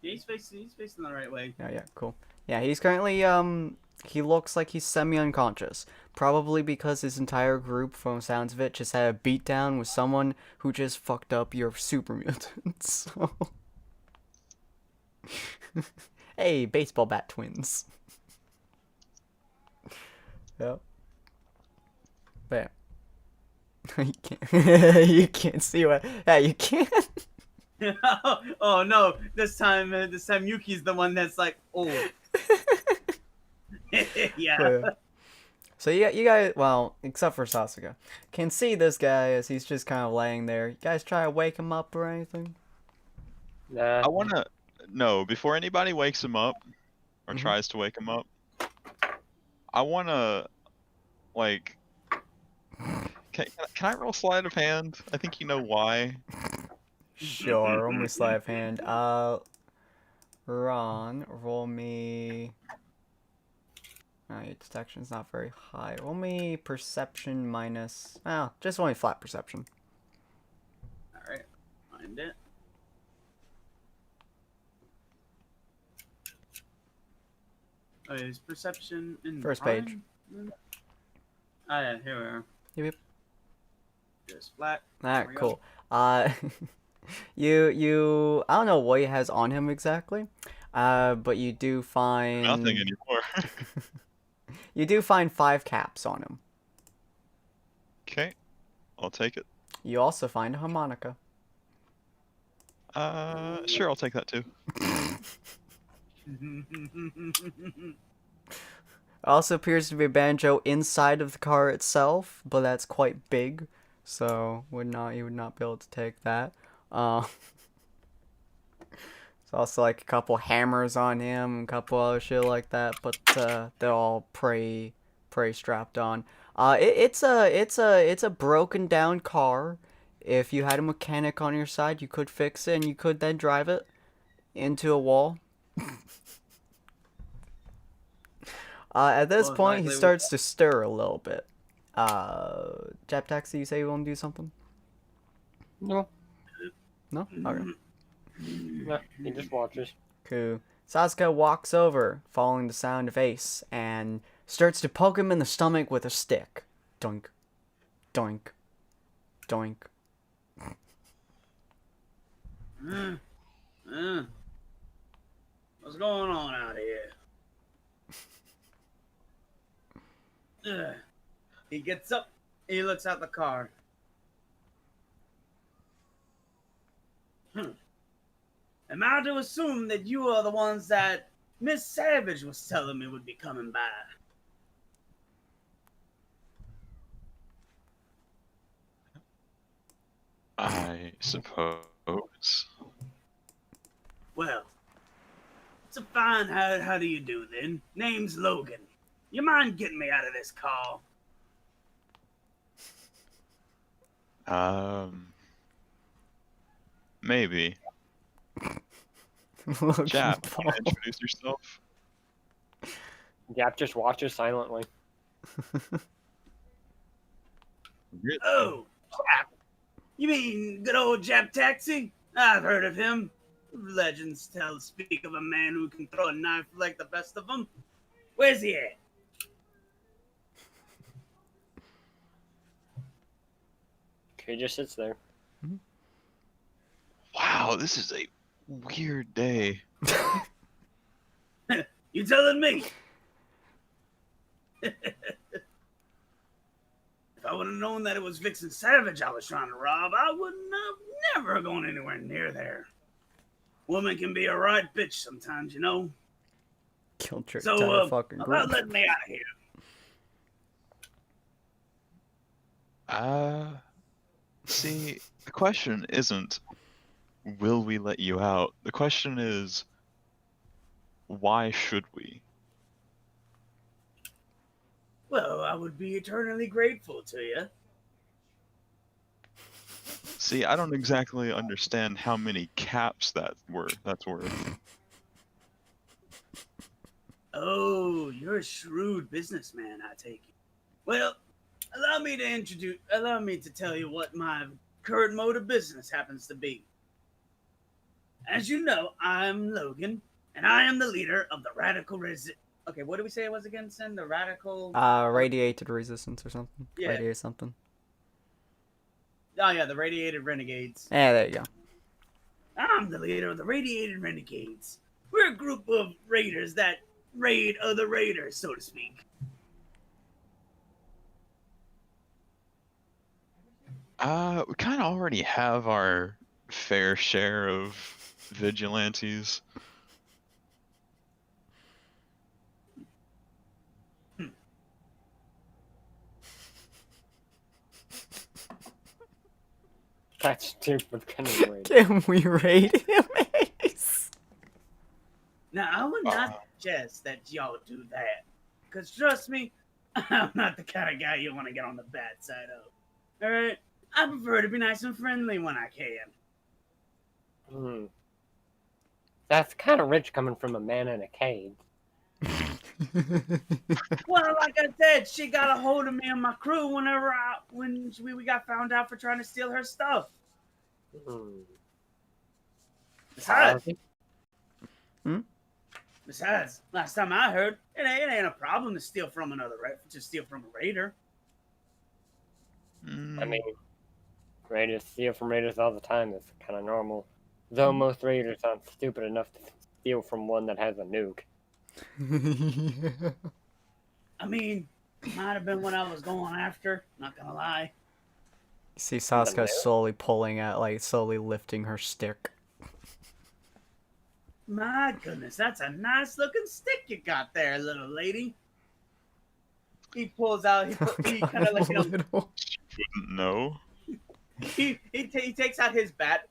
Yeah, he's facing the right way. Yeah, cool. Yeah, he's currently, he looks like he's semi-unconscious. Probably because his entire group, from sounds of it, just had a beatdown with someone who just fucked up your super mutants. So... Hey, baseball bat twins. Yep. But yeah. You can't. You can't see what. Yeah, you can't. Oh no! This time Yuki's the one that's like, oh. Yeah. So you guys, well, except for Sasuke, can see this guy as he's just kind of laying there. You guys try to wake him up or anything? Nah. I wanna no before anybody wakes him up or Mhm. tries to wake him up. I wanna like. Can I roll sleight of hand? I think you know why. Sure, roll me sleight of hand. Ron, roll me. Your detection's not very high. Roll me perception minus. Oh, just only flat perception. All right, find it. Oh, is perception in First prime? page. Oh yeah, here we are. Yep. Just flat. Alright, There we go. cool. You I don't know what he has on him exactly. But you do find Nothing anymore. you do find 5 caps on him. Okay, I'll take it. You also find a harmonica. Sure, I'll take that too. Also appears to be a banjo inside of the car itself, but that's quite big, so you would not be able to take that. There's also like a couple hammers on him, a couple other shit like that, but they're all prey strapped on. It's a broken down car. If you had a mechanic on your side, you could fix it and you could then drive it into a wall. At this Most point, he likely starts to stir a little bit. Jap Taxi, you say you want to do something? No. No? Okay. No, he just watches. Cool. Sasuke walks over, following the sound of Ace, and starts to poke him in the stomach with a stick. Doink. Doink. Doink. What's going on out here? He gets up. He looks out the car. Am I to assume that you are the ones that Miss Savage was telling me would be coming by? I suppose. Well, it's a fine how do you do then? Name's Logan. You mind getting me out of this call? Maybe. Logan Jap, Paul. can you introduce yourself? Yap just watches silently. Oh, Jap. You mean good old Jap Taxi? I've heard of him. Legends speak of a man who can throw a knife like the best of them. Where's he at? He just sits there. Wow, this is a weird day. You telling me? If I would have known that it was Vixen Savage I was trying to rob, I wouldn't have never gone anywhere near there. Woman can be a right bitch sometimes, you know. Killed your So, entire fucking about group. letting me out of here. See, the question isn't, will we let you out? The question is, why should we? Well, I would be eternally grateful to you See, I don't exactly understand how many caps that's worth. Oh, you're a shrewd businessman, I take it. Well, allow me to tell you what my current mode of business happens to be. As you know, I'm Logan, and I am the leader of the Radical Okay, what did we say it was again, Sin? The Radical... Radiated resistance or something. Yeah. Radiate something. Oh, yeah, the Radiated Renegades. Yeah, there you go. I'm the leader of the Radiated Renegades. We're a group of raiders that raid other raiders, so to speak. We kind of already have our fair share of vigilantes. That's stupid. Kind of weird. Can we raid him, Ace? Now, I would not suggest that y'all do that. Because trust me, I'm not the kind of guy you want to get on the bad side of. Alright? I prefer to be nice and friendly when I can. That's kind of rich coming from a man in a cage. Well, like I said, she got a hold of me and my crew when we got found out for trying to steal her stuff. Besides, last time I heard, it ain't a problem to steal from a raider. I mean, raiders steal from raiders all the time. It's kind of normal. Though most raiders aren't stupid enough to steal from one that has a nuke. I mean, might have been what I was going after, not gonna lie. You see Sasuke slowly slowly lifting her stick. My goodness, that's a nice looking stick you got there, little lady. He pulls out, he kind of like, you know, No. he takes out his bat.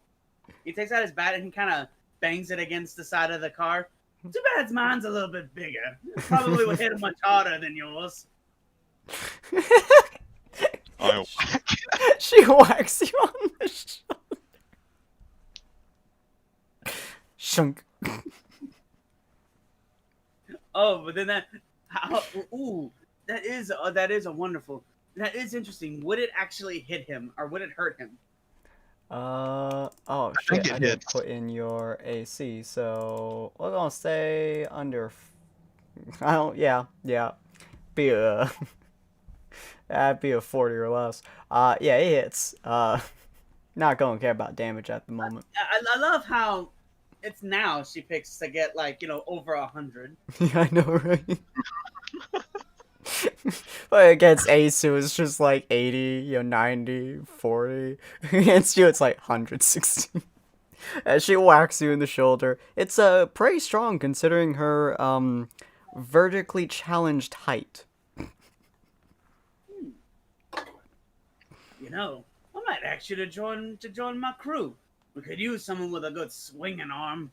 He takes out his bat and he kind of bangs it against the side of the car. Too bad mine's a little bit bigger. It probably would hit much harder than yours. She whacks you on the shoulder. Shunk. Oh, but then that that is interesting. Would it actually hit him or would it hurt him? Oh shit, I didn't put in your AC, so we're gonna say under. Yeah, be a. That'd be a 40 or less. Yeah, it hits. Not gonna care about damage at the moment. I love how it's now she picks to get like, you know, over 100. Yeah, I know, right? But against Ace, it was just like 80, 90, 40. Against you, it's like 160. As she whacks you in the shoulder. It's pretty strong considering her vertically challenged height. You know, I might ask you to join my crew. We could use someone with a good swinging arm.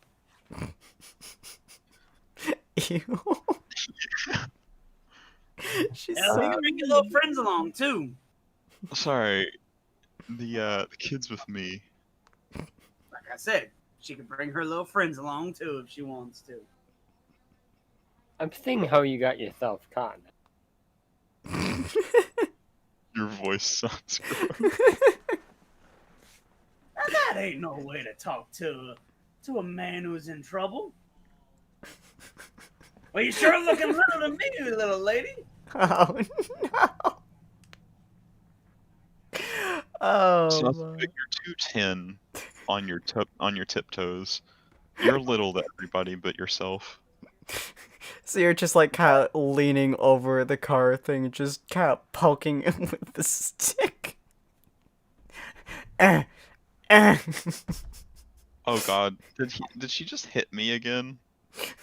Ew. She's Hell, you can bring your little friends along too. Sorry, the kid's with me. Like I said, she can bring her little friends along too if she wants to. I'm seeing how you got yourself caught. Your voice sounds gross. That ain't no way to talk to a man who's in trouble. Well, you sure looking little to me, little lady. Oh no. Oh. Suspect, you're 2'10" on your tiptoes. You're little to everybody but yourself. So you're just like kind of leaning over the car thing, just kind of poking him with the stick. Oh god, did she just hit me again?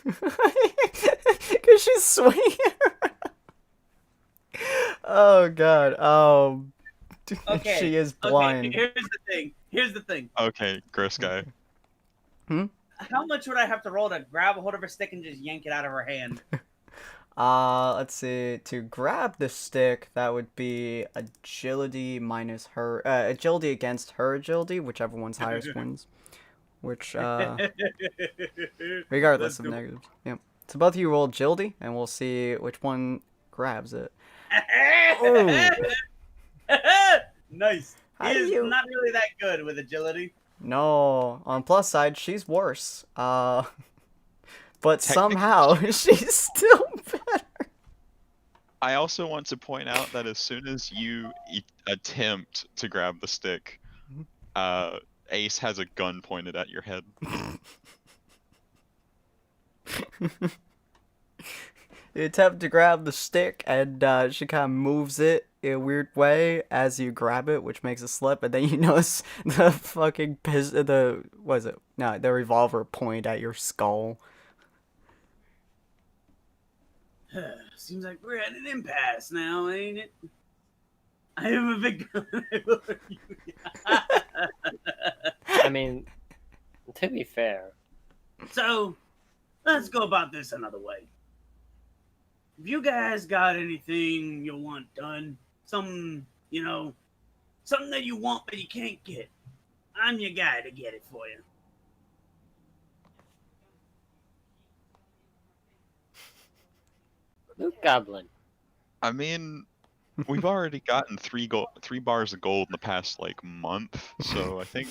Cause she's swinging around. Oh god. Okay. She is blind. Okay, here's the thing. Okay, gross guy. How much would I have to roll to grab a hold of her stick and just yank it out of her hand? Let's see. To grab the stick, that would be agility minus her, agility against her agility, whichever one's highest wins. Which, regardless Let's of do negatives. Yep. So both of you roll agility, and we'll see which one grabs it. it. Nice. How He do is you- not really that good with agility. No. On plus side, she's worse. But Technically, somehow she's still better. I also want to point out that as soon as you attempt to grab the stick, Ace has a gun pointed at your head. You attempt to grab the stick, and she kind of moves it in a weird way as you grab it, which makes it slip, and then you notice the fucking what is it? No, the revolver point at your skull. Seems like we're at an impasse now, ain't it? I have a big gun. I mean, to be fair, So, let's go about this another way. If you guys got anything you want done, something that you want but you can't get, I'm your guy to get it for you. Luke Goblin. I mean, we've already gotten 3 bars of gold in the past like month, so I think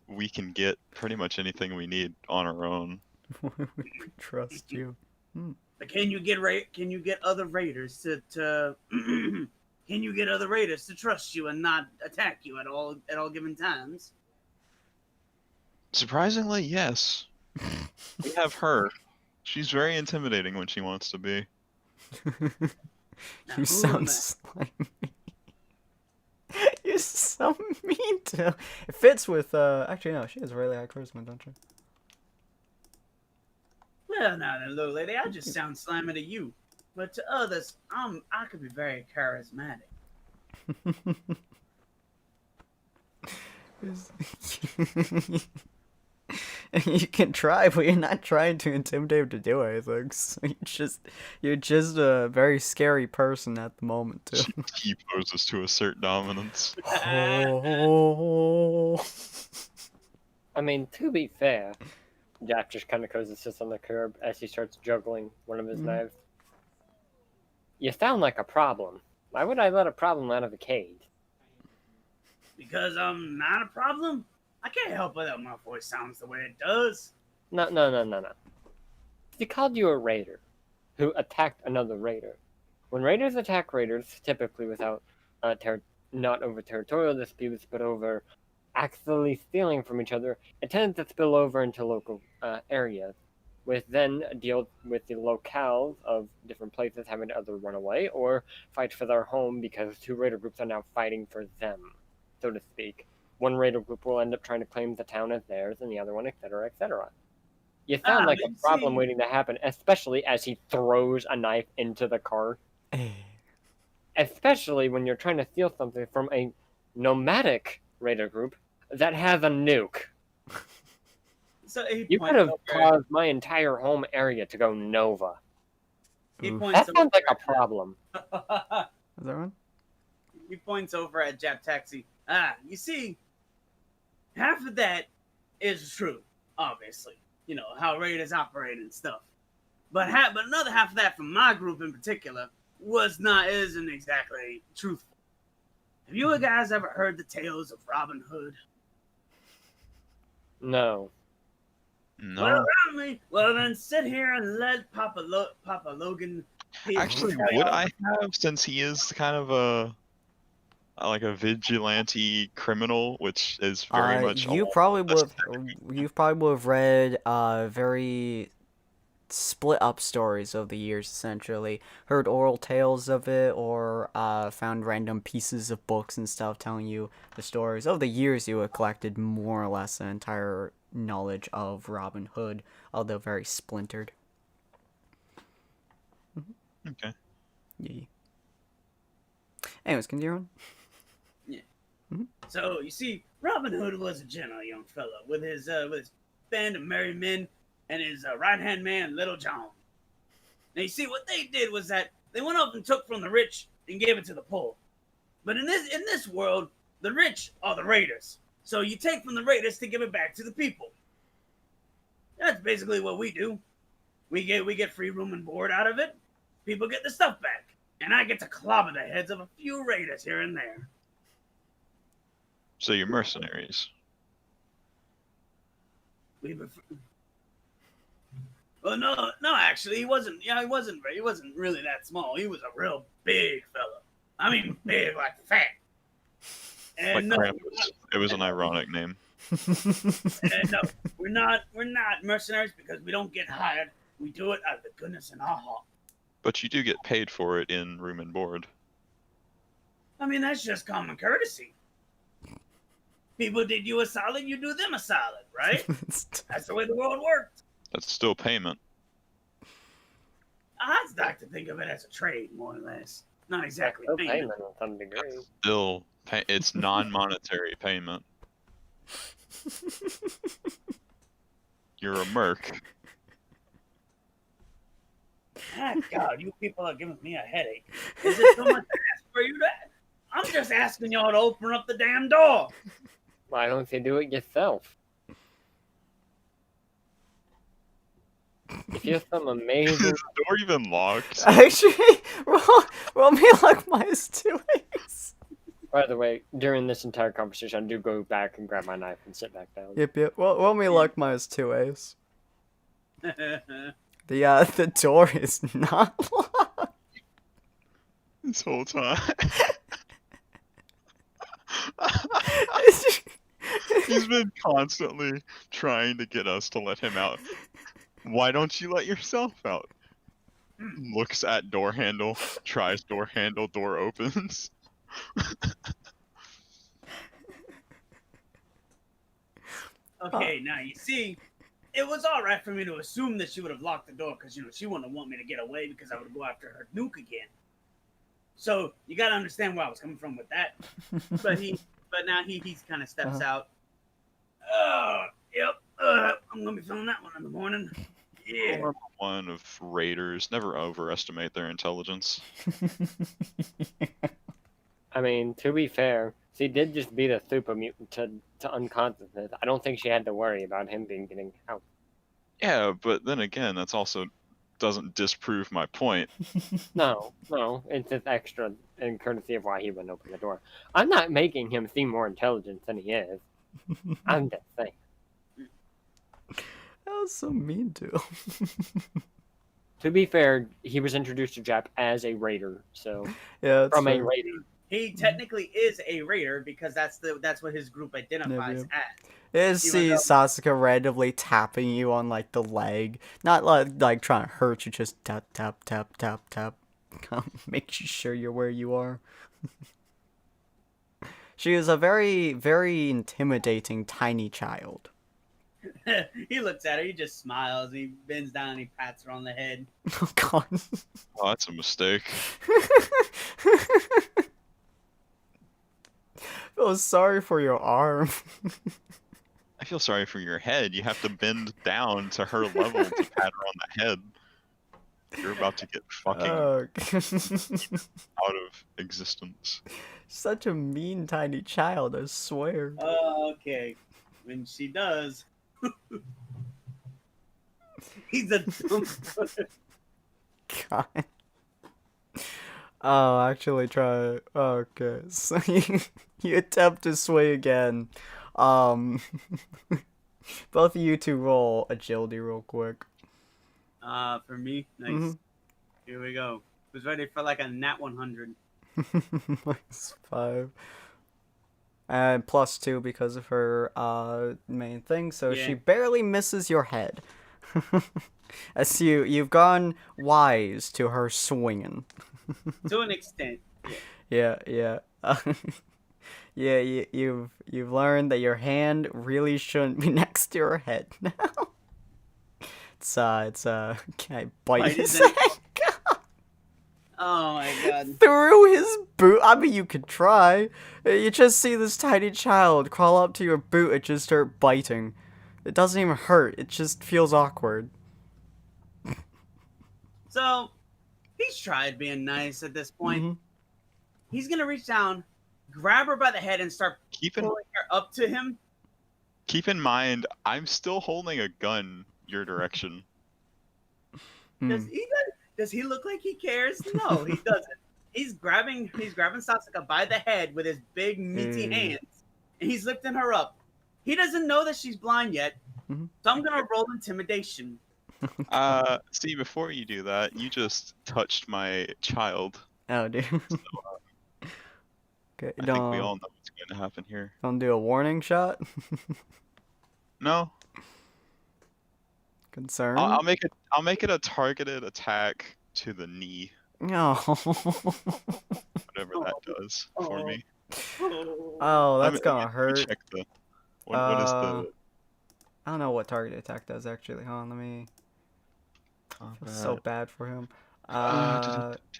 we can get pretty much anything we need on our own. We trust you. But can you get other raiders to can you get other raiders to trust you and not attack you at all given times? Surprisingly, yes. We have her. She's very intimidating when she wants to be. You sound slimy. You're so mean to. It fits with. Actually, no, she has really high charisma, don't you? Well, now then, little lady, I just sound slimy to you, but to others, I could be very charismatic. You can try, but you're not trying to intimidate him to do anything. So you're just a very scary person at the moment, too. He poses to assert dominance. Oh. I mean, to be fair, Jack just kind of goes and sits on the curb as he starts juggling one of his knives. You sound like a problem. Why would I let a problem out of a cage? Because I'm not a problem? I can't help it that my voice sounds the way it does. No. He called you a raider who attacked another raider. When raiders attack raiders, typically without not over territorial disputes, but over actually stealing from each other, it tends to spill over into local areas, with then deal with the locales of different places having to either run away or fight for their home because 2 raider groups are now fighting for them, so to speak. One raider group will end up trying to claim the town as theirs, and the other one, etc., etc. You sound like a problem waiting to happen, especially as he throws a knife into the car. Especially when you're trying to steal something from a nomadic raider group that has a nuke. So You could have caused my entire home area to go Nova. That sounds like a problem. Is that one? He points over at Jap Taxi. You see, half of that is true, obviously. You know, how raiders operate and stuff. But another half of that from my group in particular isn't exactly truthful. Have you guys ever heard the tales of Robin Hood? No. No. Well, then sit here and let Papa Logan. Actually, would I have, since he is kind of a vigilante criminal, which is very much. You probably would have read very split up stories of the years, essentially. Heard oral tales of it, or found random pieces of books and stuff telling you the stories of the years you have collected more or less an entire knowledge of Robin Hood, although very splintered. Okay. Yeah. Anyways, continue on. So you see, Robin Hood was a gentle young fellow with his band of merry men and his right-hand man, Little John. Now you see what they did was that they went up and took from the rich and gave it to the poor. But in this world, the rich are the raiders. So you take from the raiders to give it back to the people. That's basically what we do. We get free room and board out of it. People get the stuff back, and I get to clobber the heads of a few raiders here and there. So you're mercenaries. Well, no, actually, he wasn't. Yeah, he wasn't really that small. He was a real big fella. I mean, big, like fat. And Like Krampus. It was an ironic name. And no, we're not mercenaries because we don't get hired. We do it out of the goodness in our heart. But you do get paid for it in room and board. I mean, that's just common courtesy. People did you a solid, you do them a solid, right? That's the way the world works. That's still payment. I'd like to think of it as a trade, more or less. Not exactly No payment. payment to some degree. Still, it's non-monetary payment. You're a merc. Ah, God, you people are giving me a headache. Is it so much to ask for you to? I'm just asking y'all to open up the damn door. Why don't you do it yourself? If you're some Is amazing... the door even locked? Actually, roll me luck minus 2 By the way, during this entire conversation, I do go back and grab my knife and sit back down. Yep. Well, roll me luck minus 2 A's. The door is not locked. This whole time. He's been constantly trying to get us to let him out. Why don't you let yourself out? Looks at door handle, tries door handle, door opens. Okay, now you see, it was all right for me to assume that she would have locked the door because she wouldn't want me to get away because I would go after her nuke again. So you gotta understand where I was coming from with that. But now he kind of steps out. Yep. I'm gonna be filming that one in the morning. Yeah. One of raiders. Never overestimate their intelligence. I mean, to be fair, she did just beat a super mutant to unconsciousness. I don't think she had to worry about him getting out. Yeah, but then again, that's also doesn't disprove my point. No, it's just extra in courtesy of why he wouldn't open the door. I'm not making him seem more intelligent than he is. I'm just saying. That was so mean to him. To be fair, he was introduced to Jap as a raider, so Yeah, that's from a fair. raider. He technically is a raider because that's what his group identifies as. Is Even see though- Sasuke randomly tapping you on like the leg, not like trying to hurt you, just tap tap tap tap tap, make you sure you're where you are. She is a very very intimidating tiny child. He looks at her, he just smiles, he bends down and he pats her on the head. Oh God. Oh, that's a mistake. Feel sorry for your arm. I feel sorry for your head. You have to bend down to her level to pat her on the head. You're about to get fucking Oh. out of existence. Such a mean tiny child, I swear. Okay. When she does. He's a dumb. God. Oh, actually try. Okay, so you attempt to sway again. Both of you two roll agility real quick. For me, nice. Here we go. Who's ready for like a nat 100? -5. And +2 because of her main thing, so Yeah. she barely misses your head. As you've gone wise to her swinging. To an extent. Yeah. Yeah, you've learned that your hand really shouldn't be next to your head now. Can I bite Bite his his head? Oh my god. Through his boot? I mean, you could try. You just see this tiny child crawl up to your boot and just start biting. It doesn't even hurt, it just feels awkward. So he's tried being nice at this point. Mhm. He's gonna reach down, grab her by the head, and start Keep pulling her up to him. in mind, I'm still holding a gun your direction. Does Mm. he look like he cares? No, he doesn't. He's grabbing Satsuka by the head with his big meaty hands, and he's lifting her up. He doesn't know that she's blind yet, Mhm. so I'm gonna roll intimidation. See, before you do that, you just touched my child. Oh, dude. Okay, I think we all know what's going to happen here. don't do a warning shot. No, Concern. I'll make it a targeted attack to the knee, No. whatever that does for me. Oh, that's Let gonna me hurt. check the. What is the I don't know what target attack does actually. Hold on, let me. I feel so bad for him.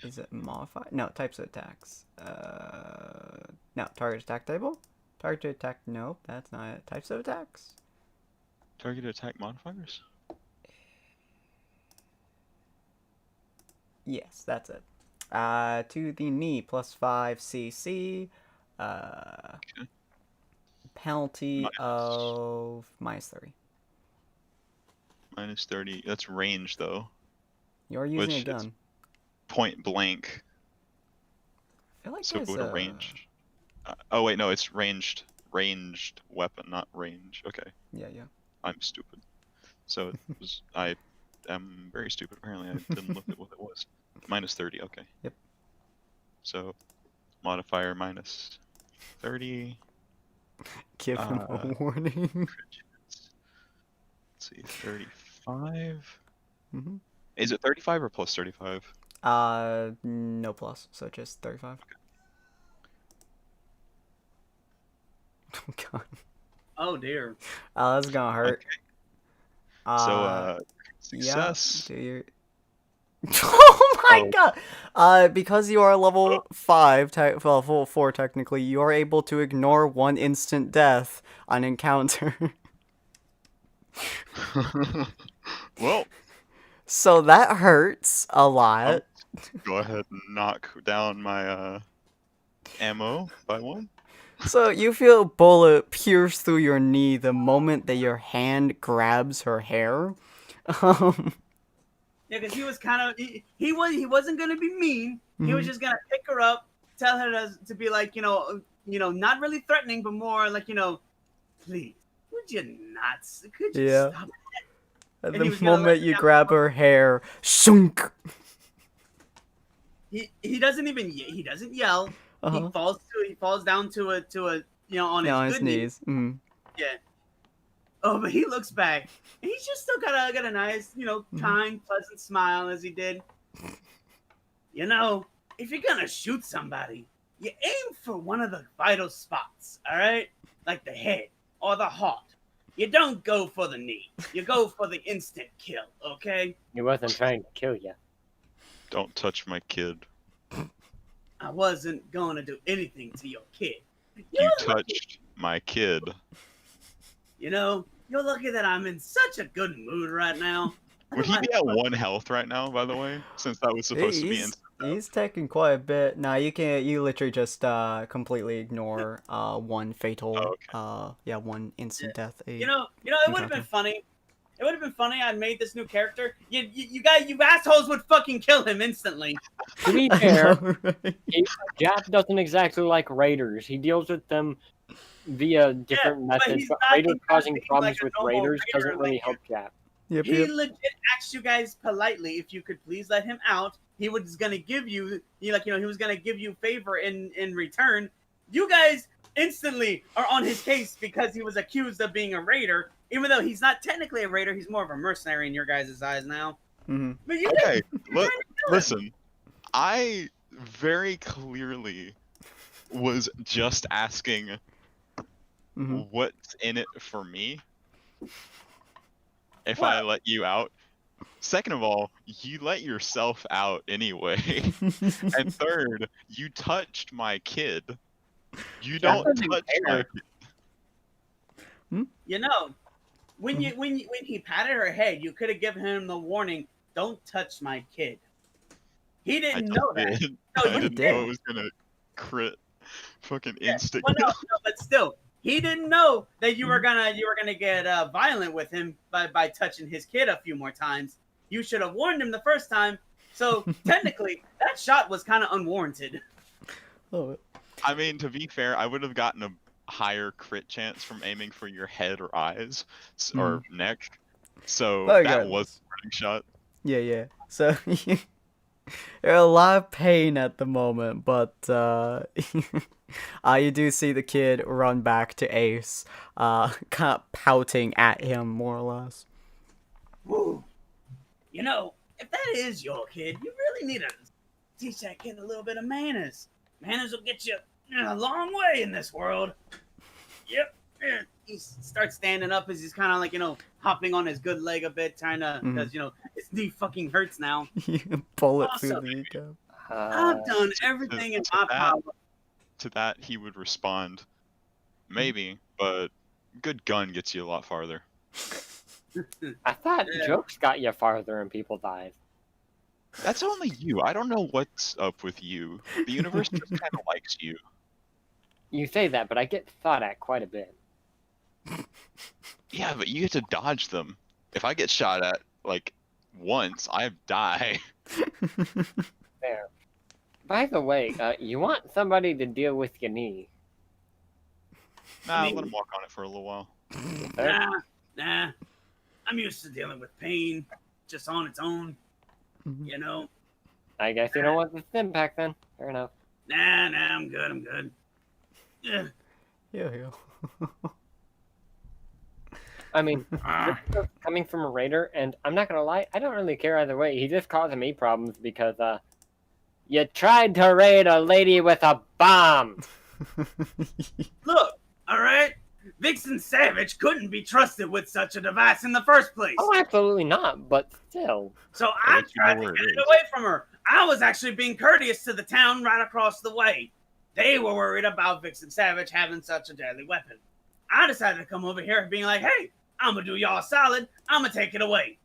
Is it modified? No, types of attacks. No, target attack table. Target attack. Nope, that's not it. Types of attacks. targeted attack modifiers? Yes, that's it. To the knee, plus 5 CC. Okay. Penalty of minus 30. Minus 30. That's range though. You're using Which a is gun. Point blank. I feel like So there's go to range. Oh wait, no, it's ranged weapon, not range. Okay, Yeah. I'm stupid. So it was, I am very stupid. Apparently, I didn't look at what it was. Minus 30. Okay. Yep. So modifier minus 30. Give him a warning. Let's see, 35. Mm-hmm. Is it 35 or plus 35? No plus, so just 35. Oh god. Oh dear. Oh, that's gonna hurt. Okay. So success. Yeah, do your... Oh my Oh. god! Because you are level 5, level 4 technically, you are able to ignore 1 instant death on encounter. Well, So that hurts a lot. go ahead and knock down my ammo by 1. So you feel a bullet pierce through your knee the moment that your hand grabs her hair. Yeah, because he was kind of he wasn't gonna be mean. He was Mhm. just gonna pick her up, tell her to be like not really threatening, but more like please, would you not? Could you Yeah. stop? At And he the was gonna let moment her you down. grab her hair, shunk. He doesn't yell. Uh-huh. He falls down to a on Yeah, on his his good knee. knees. Mm. Yeah. Oh, but he looks back, and he's just still got a nice, kind, pleasant smile as he did. If you're gonna shoot somebody, you aim for one of the vital spots, all right? Like the head or the heart. You don't go for the knee. You go for the instant kill, okay? He wasn't trying to kill you. Don't touch my kid. I wasn't gonna do anything to your kid. You You're lucky, touched my kid. you're lucky that I'm in such a good mood right now. Would he be at 1 health right now, by the way? Since that was supposed to be instant. He's taking quite a bit. Nah, you can't. You literally just completely ignore 1 fatal. Oh, okay. 1 instant death. It would have been funny. It would have been funny. I made this new character. You guys, you assholes would fucking kill him instantly. To be I fair, know, right? Jack doesn't exactly like raiders. He deals with them via different but methods, he's but not- raiders he's not causing being problems like a with normal raiders raider doesn't really like help Jack. Yep. He legit asked you guys politely if you could please let him out. He was gonna give you, he was gonna give you favor in return. You guys instantly are on his case because he was accused of being a raider, even though he's not technically a raider. He's more of a mercenary in your guys' eyes now. Mm-hmm. But you Okay, guys, listen. I very clearly was just asking Mm-hmm. what's in it for me if What? I let you out. Second of all, you let yourself out anyway. And third, you touched my kid. You don't doesn't touch care. my kid. when he patted her head, you could have given him the warning, "Don't touch my kid." He I didn't know that. did. No, I you didn't did. know it was gonna crit fucking Yeah. insta Well, kill. no, but still, he didn't know that you were gonna get violent with him by touching his kid a few more times. You should have warned him the first time. So technically, that shot was kind of unwarranted. Oh, I mean, to be fair, I would have gotten a higher crit chance from aiming for your head or eyes or neck. So that was regardless. a running shot. Yeah. So you're in a lot of pain at the moment, but you do see the kid run back to Ace, kind of pouting at him more or less. Woo. You know, if that is your kid, you really need to teach that kid a little bit of manners. Manners will get you a long way in this world. Yep. He starts standing up as he's kind of like, hopping on his good leg a bit, trying to, because, his knee fucking hurts now. You pull it through Awesome. the kneecap. I've done everything in my power. To that, he would respond, maybe, but good gun gets you a lot farther. I thought jokes got you farther and people died. That's only you. I don't know what's up with you. The universe just kind of likes you. You say that, but I get thought at quite a bit. Yeah, but you get to dodge them. If I get shot at, like, once, I die. Fair. By the way, you want somebody to deal with your knee. Nah, let him walk on it for a little while. Nah. I'm used to dealing with pain just on its own. You know? I guess you don't want the stim pack then. Fair enough. Nah, I'm good. Yeah. Yeah. I mean, coming from a raider, and I'm not gonna lie, I don't really care either way. He just causing me problems because, you tried to raid a lady with a bomb! Look, alright? Vixen Savage couldn't be trusted with such a device in the first place. Oh, absolutely not, but still. So I tried to get it away from her. I was actually being courteous to the town right across the way. They were worried about Vixen Savage having such a deadly weapon. I decided to come over here being like, hey, I'm gonna do y'all a solid. I'm gonna take it away.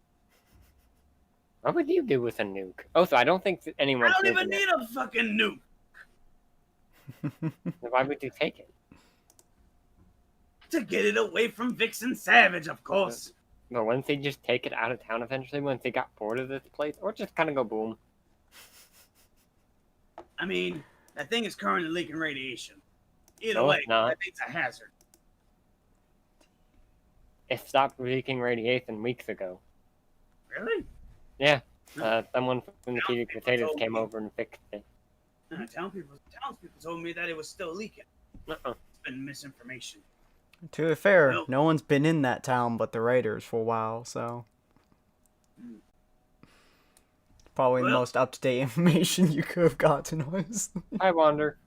What would you do with a nuke? Also, I don't think that anyone. I don't even need a fucking nuke. Why would you take it? To get it away from Vixen Savage, of course. But wouldn't they just take it out of town eventually once they got bored of this place? Or just kind of go boom? I mean, that thing is currently leaking radiation. Either No, way, it's not. that thing's a hazard. It stopped leaking radiation weeks ago. Really? Yeah. Someone from the TV Townspeople Potatoes told came me. over and fixed it. Townspeople told me that it was still leaking. Uh-uh. It's been misinformation. To be fair, Nope. no one's been in that town but the Raiders for a while, so probably the Well- most up-to-date information you could have gotten, honestly. I wonder.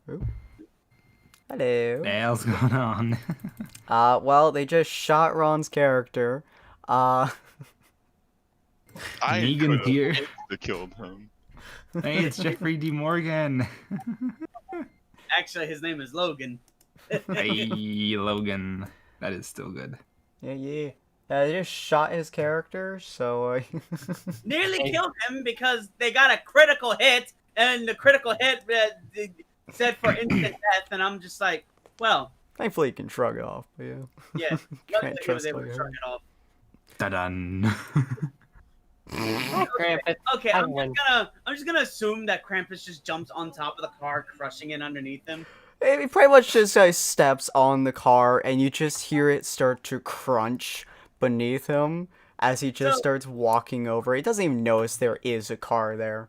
Hello. Yeah, what's going on? Well, they just shot Ron's character. I Negan could've here. killed him. Hey, it's Jeffrey D. Morgan. Actually, his name is Logan. Hey, Logan. That is still good. Yeah. They just shot his character, so Nearly killed him because they got a critical hit, and the critical hit said for instant death, and I'm just like, well, thankfully you can shrug it off. But yeah. yeah, Can't luckily he was trust able all to your shrug it off. Ta-dun. Krampus. Okay, I I'm win. just gonna assume that Krampus just jumps on top of the car, crushing it underneath him. It pretty much just steps on the car, and you just hear it start to crunch beneath him as he just So- starts walking over. He doesn't even notice there is a car there.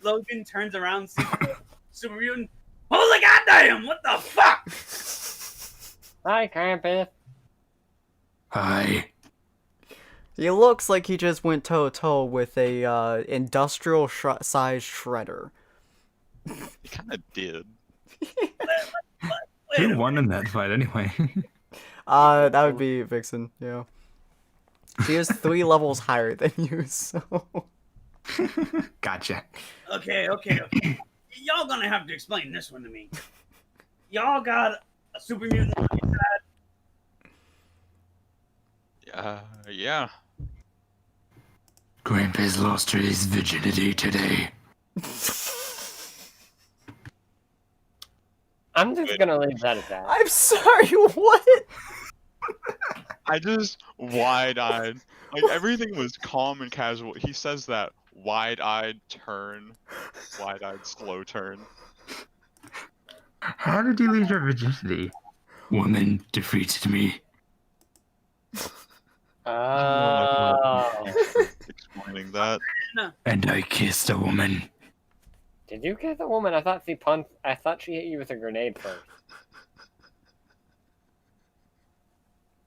Logan turns around, sees the Super Mutant. Holy goddamn! What the fuck? Hi, Krampus. Hi. He looks like he just went toe-to-toe with a industrial-sized shredder. He kind of did. Who won in that fight anyway? That would be Vixen, yeah. She is 3 levels higher than you, so... Gotcha. Okay. Y'all gonna have to explain this one to me. Y'all got a Super Mutant on your side? Yeah. Grandpa's lost his virginity today. I'm just gonna leave that at that. I'm sorry, what? I just wide-eyed. Like, everything was calm and casual. He says that wide-eyed turn. Wide-eyed slow turn. How did you lose your virginity? Woman defeated me. Oh. Explaining that. And I kissed a woman. Did you kiss a woman? I thought she hit you with a grenade first.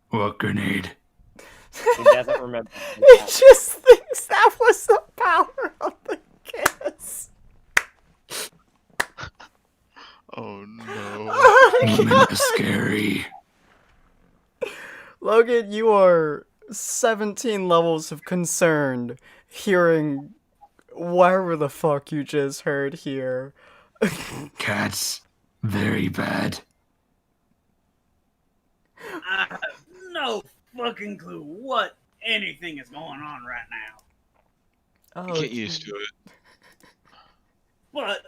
What grenade? She doesn't remember. He just thinks that was the power of the kiss. Oh no. Oh, Women God. are scary. Logan, you are 17 levels of concerned hearing whatever the fuck you just heard here. Cats, very bad. I have no fucking clue what anything is going on right now. Oh, Get used to it. But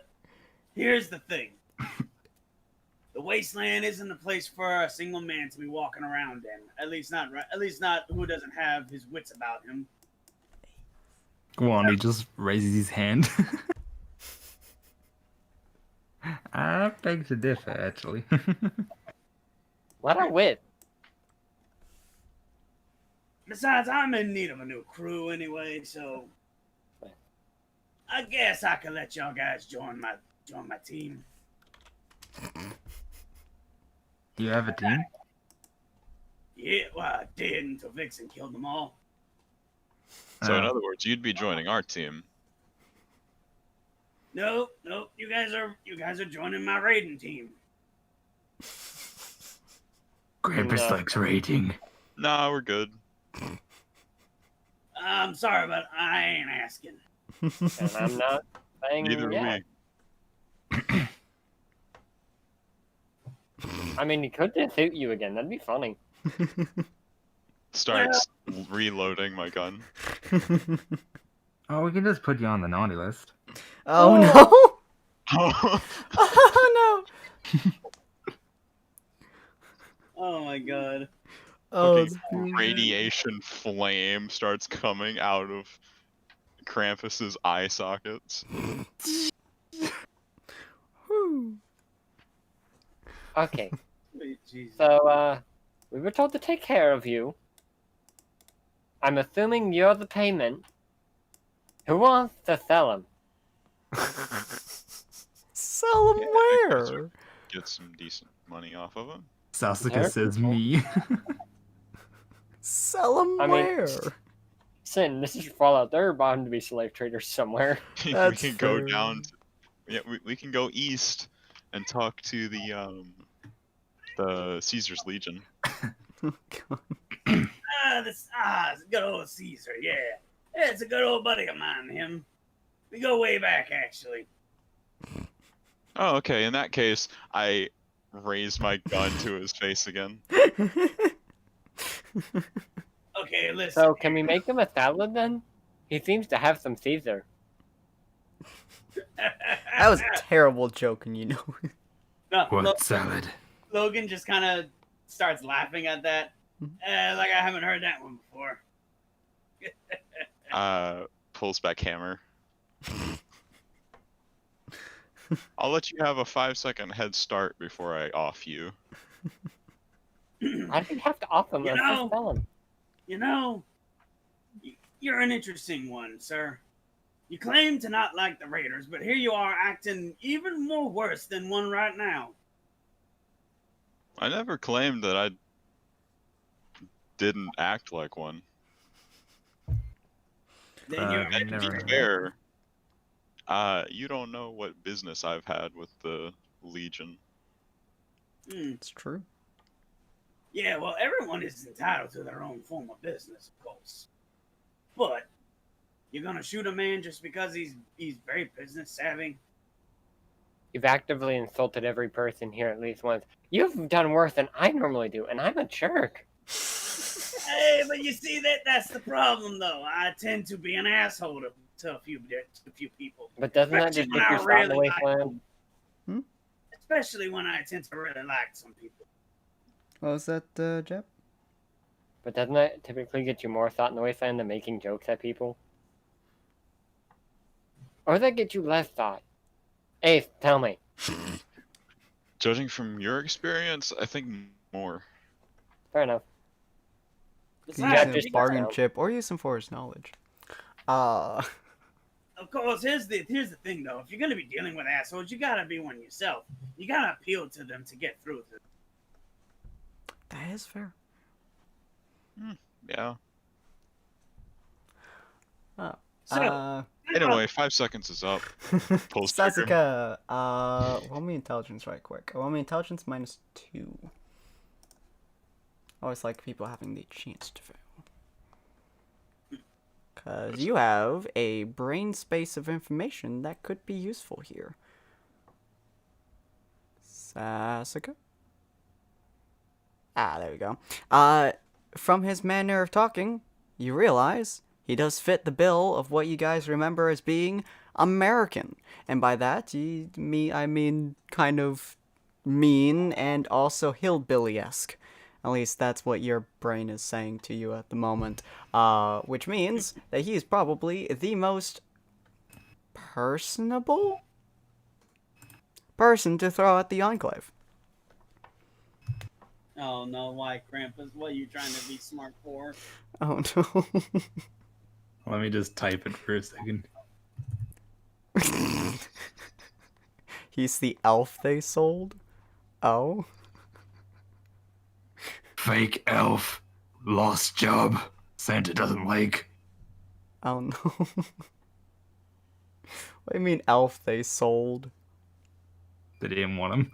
here's the thing. The wasteland isn't a place for a single man to be walking around in. At least not who doesn't have his wits about him. Go on, he just raises his hand. I beg to differ, actually. What a wit. Besides, I'm in need of a new crew anyway, so I guess I could let y'all guys join my team. You have a team? Yeah, well, I did until Vixen killed them all. So in other words, you'd be joining our team. Nope, you guys are joining my raiding team. Grampus likes raiding. Nah, we're good. I'm sorry, but I ain't asking. And I'm not saying Neither yeah. we. I mean, he could defeat you again. That'd be funny. Starts reloading my gun. Oh, we can just put you on the naughty list. Oh no! Oh, Oh Oh my god. no! Oh, fucking radiation flame starts coming out of Krampus's eye sockets. whew. Okay, Sweet Jesus. so, we were told to take care of you. I'm assuming you're the payment. Who wants to sell him? Sell him Yeah, I guess where? Get some decent money off of him. Sasuke says me. Sell him I mean- where? Sin, this is Fallout. There are bound to be slave traders somewhere. We That's can go fair. down. Yeah, we can go east and talk to the Caesar's Legion. Oh, God. It's good old Caesar, yeah. Yeah, it's a good old buddy of mine, him. We go way back, actually. Oh, okay. In that case, I raise my gun to his face again. Okay, listen. So, can we make him a salad then? He seems to have some Caesar. That was a terrible joke, and you know it. No, What salad? Logan just kind of starts laughing at that. Like I haven't heard that one before. Pulls back hammer. I'll let you have a 5-second head start before I off you. I think have to off him. You Let's know- just sell him. You know, you're an interesting one, sir. You claim to not like the Raiders, but here you are acting even more worse than one right now. I never claimed that I didn't act like one. Then you're And to Never. be fair, you don't know what business I've had with the Legion. It's true. Yeah, well, everyone is entitled to their own form of business, of course. But you're gonna shoot a man just because he's very business savvy? You've actively insulted every person here at least once. You've done worse than I normally do, and I'm a jerk. Hey, but you see that's the problem though. I tend to be an asshole to a few people. But doesn't that Especially just when make I you start in the really like wasteland? them. Hmm? Especially when I tend to really like some people. What was that, Jep? But doesn't that typically get you more thought in the wasteland than making jokes at people? Or does that get you less thought? Ace, tell me. Judging from your experience, I think more. Fair enough. You Yeah, can Besides, use just a bargain down. chip or use some forest knowledge. of course, here's the thing though. If you're gonna be dealing with assholes, you gotta be one yourself. You gotta appeal to them to get through to them. That is fair. Yeah. So, Anyway, 5 seconds is up. Pulls trigger. Sasuke, roll me intelligence right quick. Roll me intelligence -2. Always like people having the chance to fail. Because you have a brain space of information that could be useful here. Sasuke? Ah, there we go. From his manner of talking, you realize he does fit the bill of what you guys remember as being American. And by that, I mean kind of mean and also hillbilly-esque. At least that's what your brain is saying to you at the moment. Which means that he is probably the most personable person to throw at the Enclave. oh no, why Krampus? What are you trying to be smart for? Oh no. Let me just type it for a second. He's the elf they sold? Oh? Fake elf. Lost job. Santa doesn't like. Oh no. What do you mean elf they sold? They didn't want him.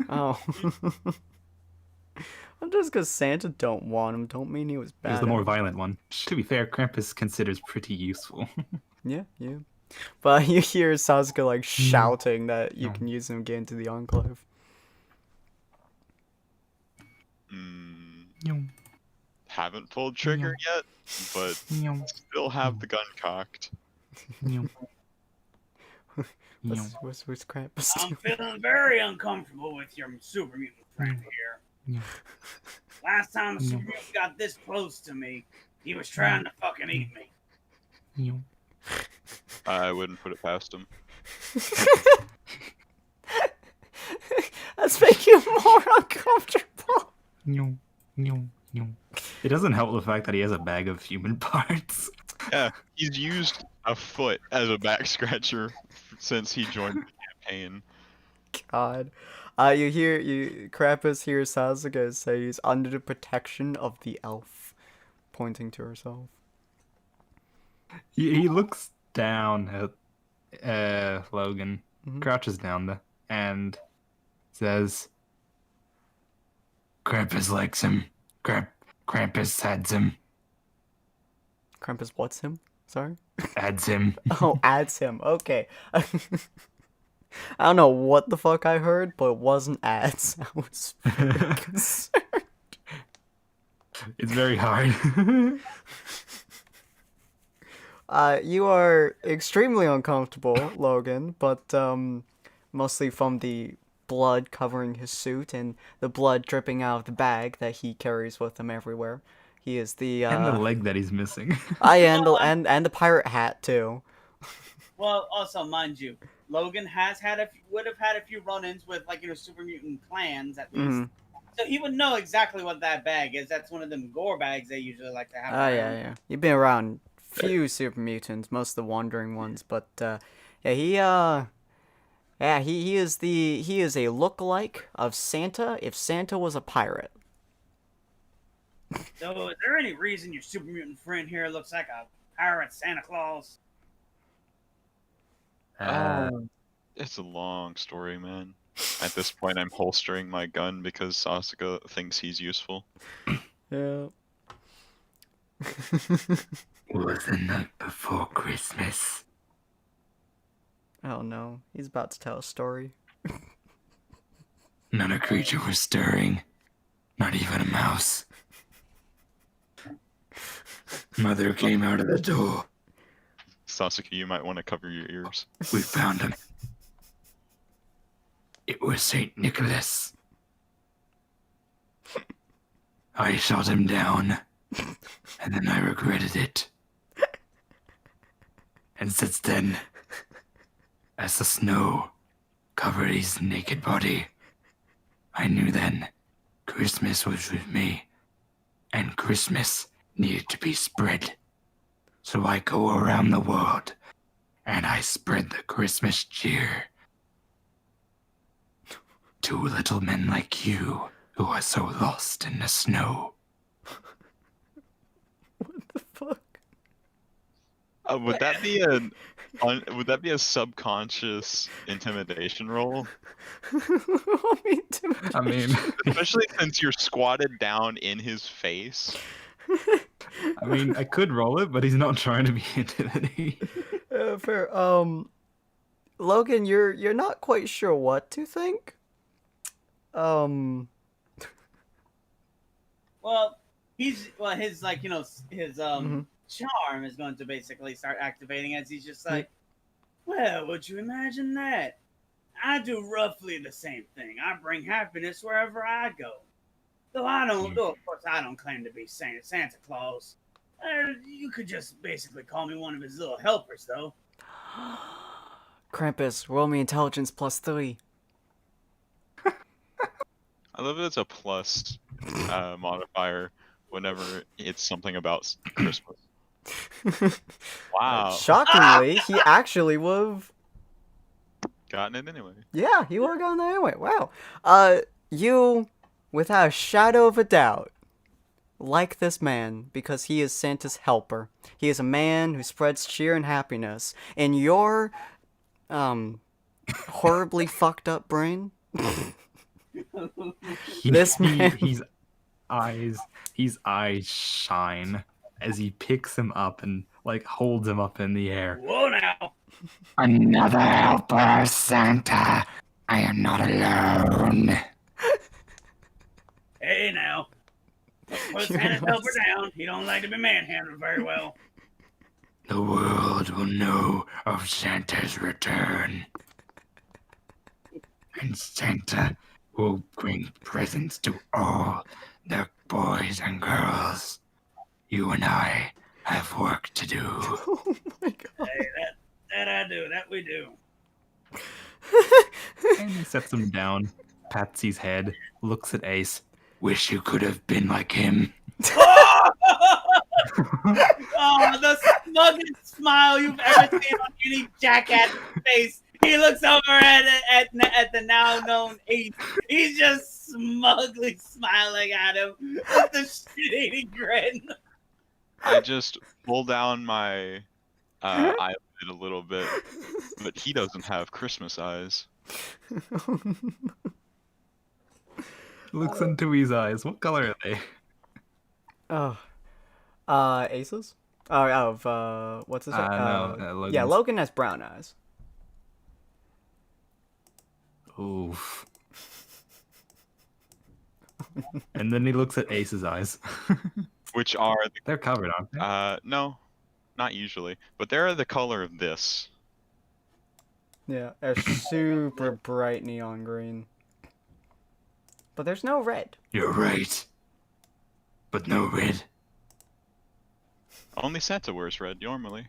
Oh. Well, just because Santa don't want him don't mean he was He bad. was the more at it. violent one. To be fair, Krampus considers pretty useful. Yeah. But you hear Sasuke like shouting that you can use him again into the Enclave. Haven't pulled trigger yet, but still have the gun cocked. What's Krampus I'm doing? feeling very uncomfortable with your super mutant friend here. Last time a super mutant got this close to me, he was trying to fucking eat me. I wouldn't put it past him. That's making him more uncomfortable. It doesn't help the fact that he has a bag of human parts. Yeah, he's used a foot as a back scratcher since he joined the campaign. God. Krampus hears Sasuke say he's under the protection of the elf, pointing to herself. He looks down at Logan, crouches down and says, Krampus likes him. Krampus adds him. Krampus what's him? Sorry? Adds him. Oh, adds him. Okay. I don't know what the fuck I heard, but it wasn't ads. I was very concerned. It's very hard. You are extremely uncomfortable, Logan, but mostly from the blood covering his suit and the blood dripping out of the bag that he carries with him everywhere. He is the and the leg that he's missing. and the pirate hat too. Well, also mind you, Logan would have had a few run-ins with super mutant clans at least. So he would know exactly what that bag is. That's one of them gore bags they usually like to have. Oh yeah. You've been around few super mutants, most of the wandering ones, but he is a lookalike of Santa if Santa was a pirate. So is there any reason your super mutant friend here looks like a pirate Santa Claus? It's a long story, man. At this point, I'm holstering my gun because Sasuke thinks he's useful. Yeah. Was the night before Christmas. Oh no, he's about to tell a story. Not a creature was stirring. Not even a mouse. Mother came out of the door. Sasuke, you might want to cover your ears. We found him. It was Saint Nicholas. I shot him down, and then I regretted it. And since then, as the snow covered his naked body, I knew then Christmas was with me, and Christmas needed to be spread. So I go around the world, and I spread the Christmas cheer to little men like you who are so lost in the snow. What the fuck? Would that be a subconscious intimidation roll? I mean, Especially since you're squatted down in his face. I could roll it, but he's not trying to be intimidating. Fair. Logan, you're not quite sure what to think. Well, his his charm is going to basically start activating as he's just like, well, would you imagine that? I do roughly the same thing. I bring happiness wherever I go. Though of course, I don't claim to be Santa Claus. You could just basically call me one of his little helpers, though. Krampus, roll me intelligence +3. I love that it's a plus modifier whenever it's something about Christmas. Wow. Shockingly, he actually would've... Gotten it anyway. Yeah, he would've gotten that anyway. Wow. You, without a shadow of a doubt, like this man because he is Santa's helper. He is a man who spreads cheer and happiness. In your, horribly fucked up brain... This man... His eyes shine as he picks him up and holds him up in the air. Whoa now! Another helper, Santa. I am not alone. Hey now. Put Santa's helper down. He don't like to be manhandled very well. The world will know of Santa's return. And Santa will bring presents to all the boys and girls. You and I have work to do. Oh my god. Hey, that I do. That we do. And he sets him down, pats his head, looks at Ace. Wish you could have been like him. Oh, the smuggest smile you've ever seen on any jackass face. He looks over at the now known Ace. He's just smugly smiling at him with the shit-eating grin. I just pull down my eyelid a little bit, but he doesn't have Christmas eyes. Looks into his eyes. What color are they? Oh. Aces? What's his name? No, yeah, Logan has brown eyes. Oof. And then he looks at Ace's eyes. Which are They're covered, aren't they? no, not usually, but they're the color of this. Yeah, they're super bright neon green. But there's no red. You're right. But no red. Only Santa wears red normally.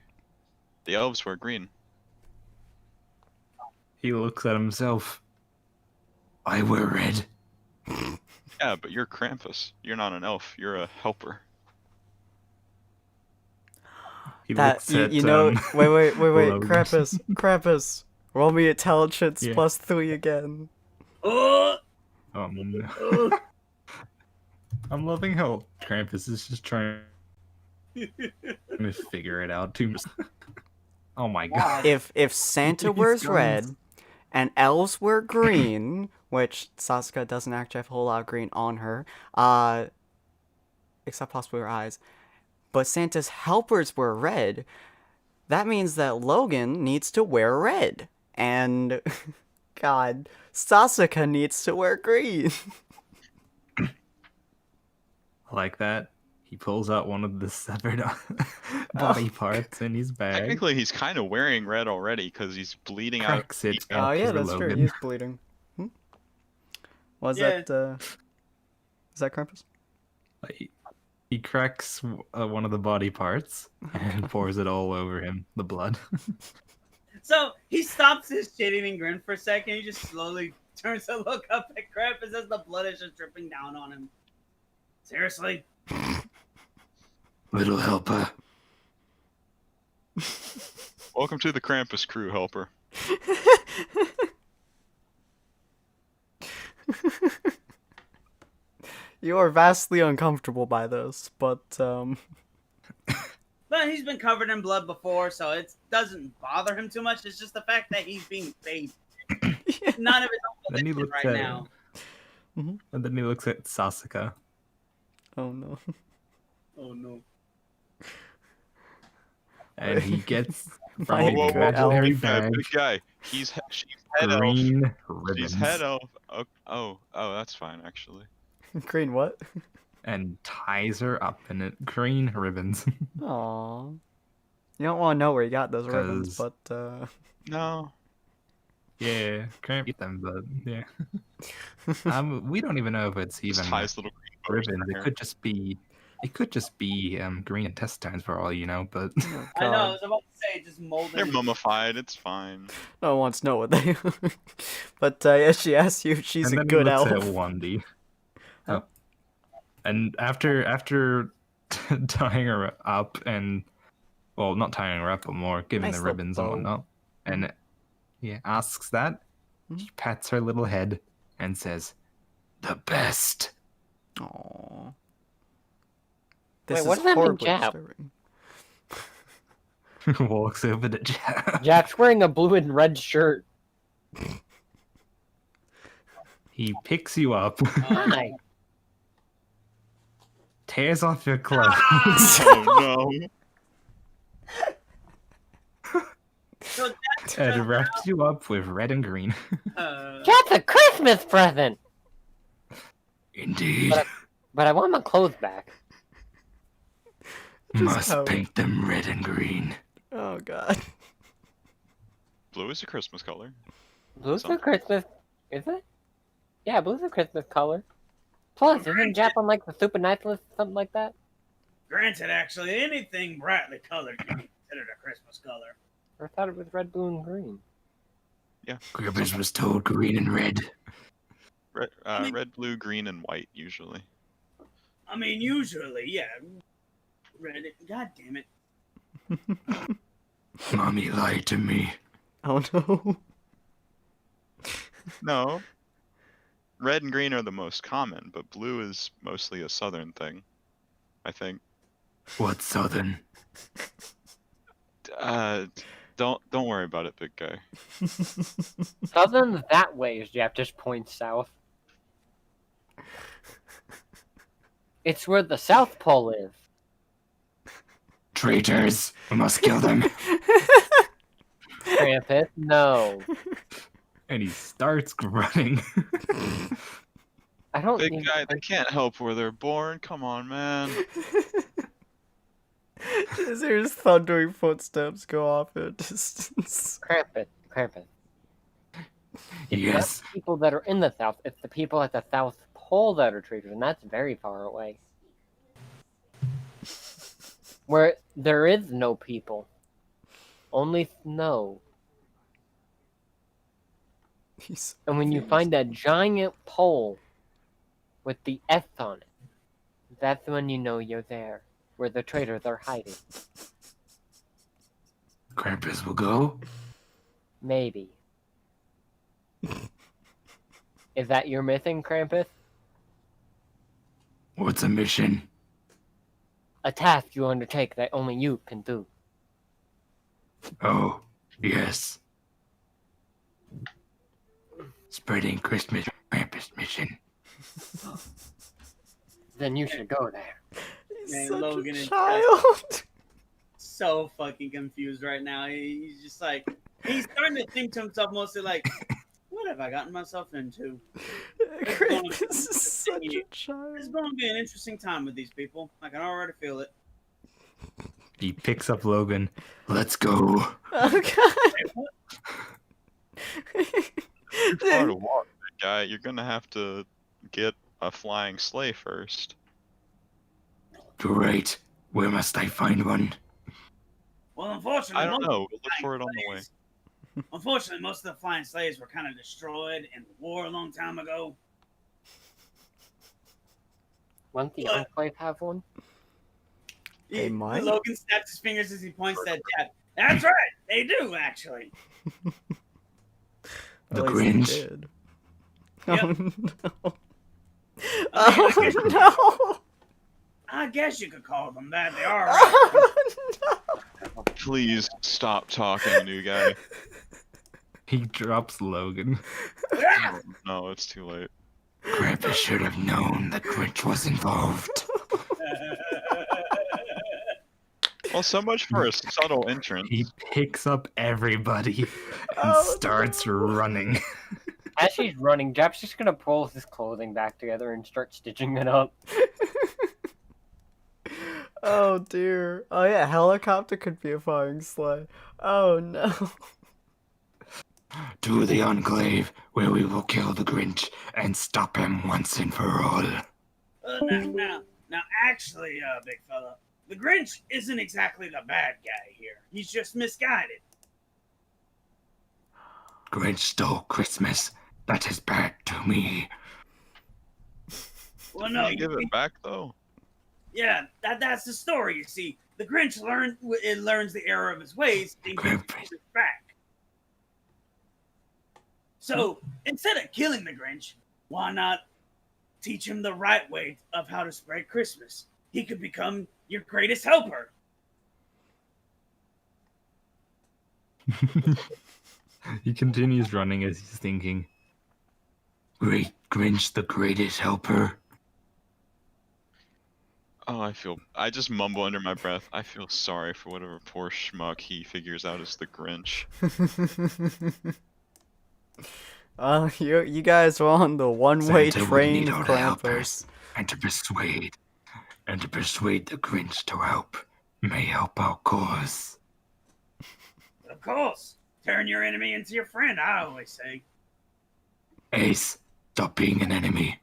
The elves wear green. He looks at himself. I wear red. Yeah, but you're Krampus. You're not an elf. You're a helper. He That looks you, at, you know. Wait, Logan. Krampus. Roll me intelligence Yeah. +3 again. Oh, I'm loving how Krampus is just trying to figure it out too. Oh my god. If Santa These wears guns. red and elves wear green, which Sasuke doesn't actually have a whole lot of green on her, except possibly her eyes, but Santa's helpers wear red, that means that Logan needs to wear red. And, God, Sasuke needs to wear green. Like that, He pulls out one of the severed body parts in his bag. Technically, he's kind of wearing red already because he's bleeding out. Cracks it Oh at yeah, that's true. Logan. He is bleeding. Was Yeah. that? Is that Krampus? He cracks one of the body parts and pours it all over him, the blood. So he stops his shit-eating grin for a second. He just slowly turns to look up at Krampus as the blood is just dripping down on him. Seriously? Little helper. Welcome to the Krampus crew, helper. You are vastly uncomfortable by this, but But he's been covered in blood before, so it doesn't bother him too much. It's just the fact that he's being paid. None of his own Then he volition looks right at now. And then he looks at Sasuke. oh no. Oh no. And he gets My from his good imaginary elf. bag Big guy. She's head elf. green ribbons. She's head elf. Oh, that's fine actually. Green what? And ties her up in it. Green ribbons. Aw. You don't want to know where he got those ribbons, 'Cause- but No. Yeah, can't get them, but yeah. We don't even know if it's Just even ties little green bows in ribbons. her It could just be green intestines for all you know, but oh, I know, I God. was about to say, just molded. They're mummified. It's fine. No one wants to know what they are. But yeah, she asks you if she's and a then good he looks elf. at Wandy. Oh. And after tying her up and well, not tying her up, but more giving Nice the little ribbons bow. and whatnot, and he asks that, she pats her little head and says, The best. Aw. Wait, This what is does that mean, horribly Jap? disturbing. walks over to Jack. Jack's wearing a blue and red shirt. He picks you up, Hi. tears off your clothes, Oh no. So that's, and wraps you up with red and green. That's a Christmas present! Indeed. But I want my clothes back. Must how- paint them red and green. Oh God. Blue is a Christmas color. Blue's Some- a Christmas... Is it? Yeah, blue's a Christmas color. Plus, isn't Jap on like the super nice list or something like that? granted, actually, anything brightly colored can be considered a Christmas color. I thought it was red, blue, and green. Gribbers was told green and red. Red, blue, green, and white usually. I mean, usually, yeah. Red. God damn it. Mommy lied to me. Oh no. No. Red and green are the most common, but blue is mostly a southern thing, I think. What's southern? Don't worry about it, big guy. Southern that way is Jap just points south. It's where the South Pole is. Traitors. We must kill them. Krampus, no. And he starts running. I don't Big need guy, they can't help where they're born. Come on, man. Just hears thundering footsteps go off in the distance. Krampus. It's Yes. not the people that are in the South, it's the people at the South Pole that are traitors, and that's very far away. Where there is no people. Only snow. He's And when you find a giant pole with the S on it, that's when you know you're there, where the traitors are hiding. Krampus will go. Maybe. Is that your missing, Krampus? What's a mission? A task you undertake that only you can do. Oh, yes. Spreading Christmas Krampus mission. Then you should go there. He's Man, such Logan a and child. So fucking confused right now. He's just like, he's starting to think to himself mostly like, what What have I gotten myself into? Krampus is such a It's child. going to be an interesting time with these people. I can already feel it. He picks up Logan. Let's go. Oh god. Too far to walk, big guy. You're gonna have to get a flying sleigh first. Great. Where must I find one? Well, unfortunately, I don't most know. of the We'll look for it on the way. sleighs- Unfortunately, most of the flying sleighs were kind of destroyed in war a long time ago. Wouldn't the What? Enclave have one? They might. Logan snaps his fingers as he points that tab. That's right, they do actually. The At least he Grinch. did. Yep. Oh no. I mean, Oh no. I guess you could call them that. They are. Right. Oh no. Please stop talking, new guy. He drops Logan. Ah! No, it's too late. Grandpa should have known the Grinch was involved. Well, so much for a subtle entrance. He picks up everybody and Oh, starts running. As she's running, Jap's just gonna pull his clothing back together and start stitching it up. Oh dear. Oh yeah, helicopter could be a flying sleigh. Oh no. To the Enclave, where we will kill the Grinch and stop him once and for all. Now, actually, big fella, the Grinch isn't exactly the bad guy here. He's just misguided. Grinch stole Christmas. That is bad to me. Well, Can no, you give it back though? yeah, that's the story. You see, the Grinch learns the error of his ways and gives it back. So instead of killing the Grinch, why not teach him the right way of how to spread Christmas? He could become your greatest helper. He continues running as he's thinking. Great Grinch, the greatest helper. Oh, I just mumble under my breath. I feel sorry for whatever poor schmuck he figures out as the Grinch. You guys are on the one-way Santa would train need of all the helpers, Krampus. and to persuade the Grinch to help may help our cause. Of course, turn your enemy into your friend. I always say. Ace, stop being an enemy.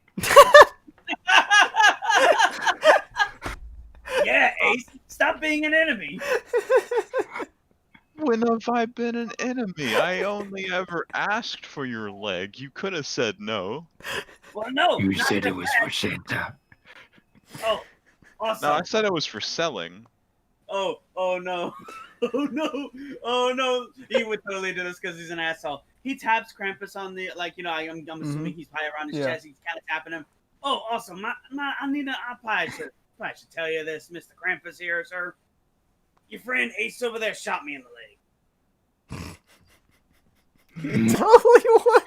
Yeah, Ace, stop being an enemy. When have I been an enemy? I only ever asked for your leg. You could have said no. Well, no. You not said the it was bad- for Santa. Oh, also. No, I said it was for selling. Oh no. Oh no. He would totally do this because he's an asshole. He taps Krampus on the, I'm assuming he's probably around his Yeah. chest. He's kind of tapping him. Oh, also, I probably should tell you this, Mr. Krampus here, sir. Your friend Ace over there shot me in the leg. Totally what?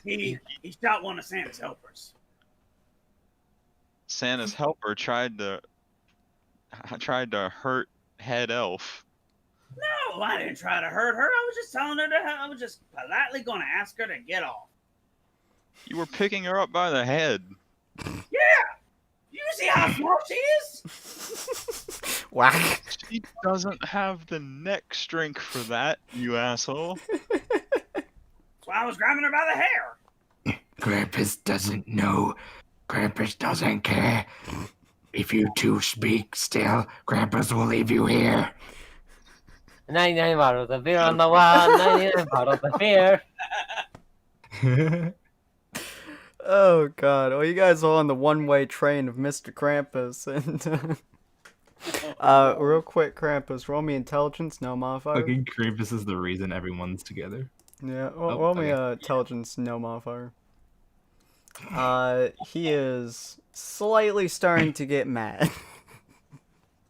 He shot one of Santa's helpers. Santa's helper tried to hurt Head Elf. No, I didn't try to hurt her. I was just telling her I was just politely going to ask her to get off. You were picking her up by the head. You see how small she is? Whack. She doesn't have the neck strength for that, you asshole. That's why I was grabbing her by the hair. Krampus doesn't know. Krampus doesn't care. If you two speak still, Krampus will leave you here. 99 bottles of beer on the wall, 99 bottles of beer. Oh god. Well, you guys are on the one-way train of Mr. Krampus, and real quick, Krampus, roll me intelligence, no modifier. Fucking Krampus is the reason everyone's together. Yeah, Oh, roll me okay. intelligence, no modifier. He is slightly starting to get mad,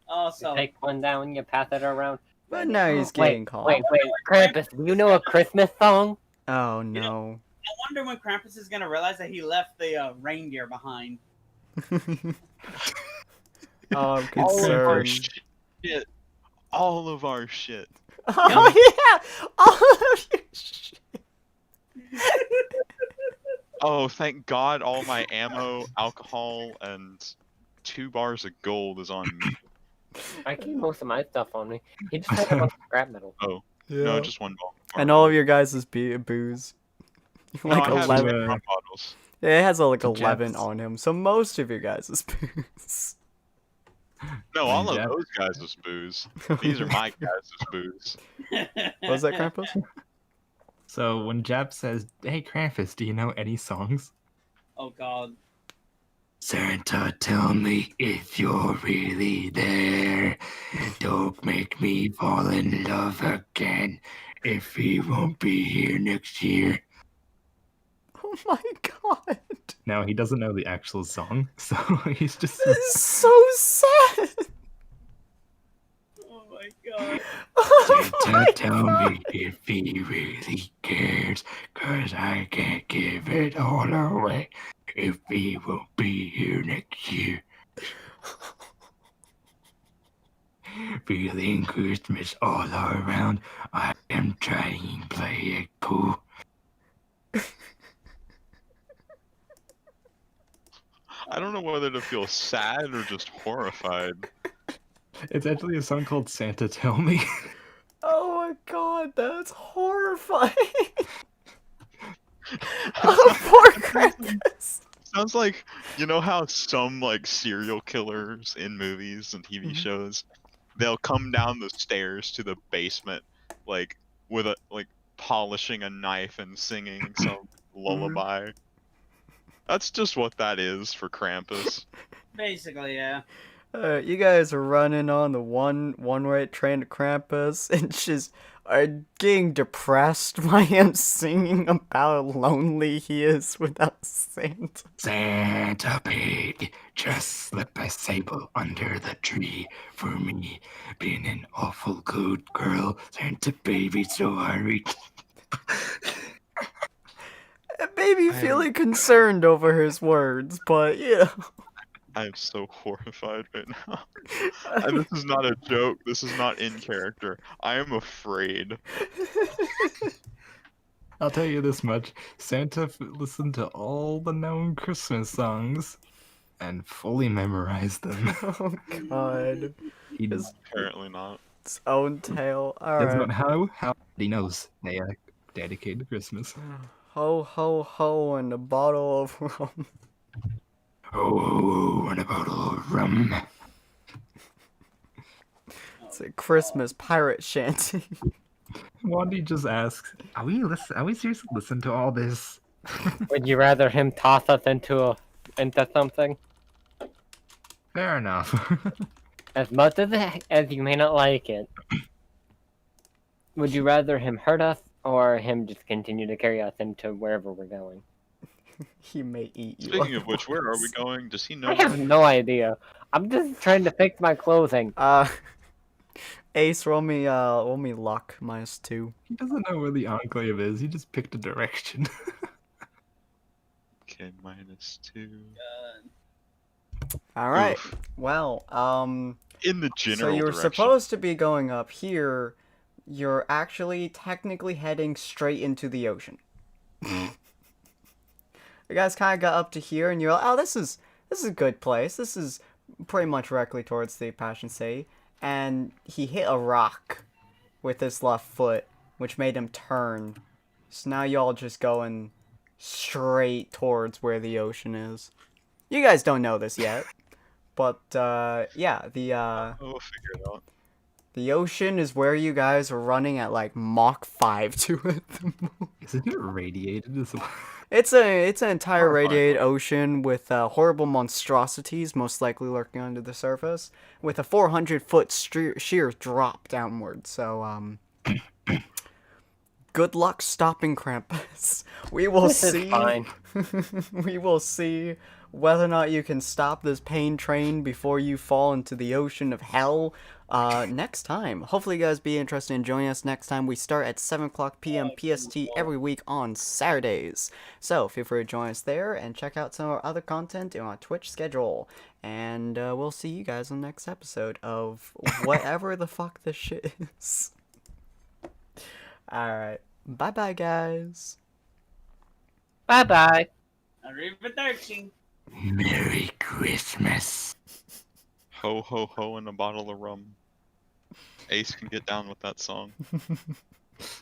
Also, Take one down, you pass it around. but now he's getting calm. Wait, Krampus, do you know a Christmas song? Oh no. I wonder when Krampus is going to realize that he left the reindeer behind. Oh, I'm All of our concerned. shit. All of our shit. Oh yeah, all of you. Oh, thank God! All my ammo, alcohol, and 2 bars of gold is on me. I keep most of my stuff on me. He just had a bunch of scrap metal. Oh, Yeah. no, just 1 bar. And all of your guys' booze. No, Like I have 11. 3 rum bottles. Yeah, it has like To 11 Jeff's- on him, so most of your guys' booze. No, all of Jeff- those guys' booze. These are my guys' booze. What was that, Krampus? So when Jeb says, "Hey Krampus, do you know any songs?" Oh God. Santa, tell me if you're really there. Don't make me fall in love again if he won't be here next year. Oh my god. Now he doesn't know the actual song, so he's just This is so sad. Oh my God. Oh Santa, my tell god. me if he really cares, 'cause I can't give it all away if he won't be here next year. Feeling Christmas all around, I am trying to play it cool. I don't know whether to feel sad or just horrified. It's actually a song called Santa Tell Me. Oh my god, that's horrifying. Oh, poor Krampus. Sounds like, you know how some like serial killers in movies and TV Mhm. shows, they'll come down the stairs to the basement, like with a like polishing a knife and singing some lullaby. That's just what that is for Krampus. Basically, yeah. You guys are running on the one-way train to Krampus and just are getting depressed by him singing about how lonely he is without Santa. Santa pig, just slip a sable under the tree for me. Being an awful good girl, Santa baby, so hurry. It made me feeling concerned over his words, but you know. I'm so horrified right now. And this is not a joke. This is not in character. I am afraid. I'll tell you this much: Santa listened to all the known Christmas songs and fully memorized them. Oh god. He His, does. Apparently not. its own tale. Doesn't Alright. know how he knows they are dedicated to Christmas. Ho ho ho and a bottle of rum. Oh, and a bottle of rum. It's a Christmas pirate shanty. Wandy just asks, "Are we seriously listening to all this?" Would you rather him toss us into something? Fair enough. As much as you may not like it, would you rather him hurt us or him just continue to carry us into wherever we're going? He may eat you. Speaking of which, where are we going? Does he know? I have no idea. I'm just trying to fix my clothing. Ace, roll me luck -2. He doesn't know where the enclave is. He just picked a direction. Okay, -2. All right. Oof. Well, In the so general you were direction. supposed to be going up here. You're actually technically heading straight into the ocean. You guys kind of got up to here, and you're like, "Oh, this is a good place. This is pretty much directly towards the Passion Sea." And he hit a rock with his left foot, which made him turn. So now y'all just going straight towards where the ocean is. You guys don't know this yet, but yeah, We'll figure it out. the ocean is where you guys are running at like Mach 5 to at the moment. Isn't it radiated as well? It's an entire Horrifying. radiated ocean with horrible monstrosities most likely lurking under the surface, with a 400-foot sheer drop downward. So good luck stopping Krampus. We will This is see. fine. We will see whether or not you can stop this pain train before you fall into the ocean of hell next time. Hopefully you guys be interested in joining us next time. We start at 7:00 p.m. PST every week on Saturdays. So feel free to join us there and check out some of our other content in our Twitch schedule. And we'll see you guys on the next episode of whatever the fuck this shit is. All right. Bye bye, guys. Bye bye. Arrivederci. Merry Christmas. Ho ho ho and a bottle of rum. Ace can get down with that song.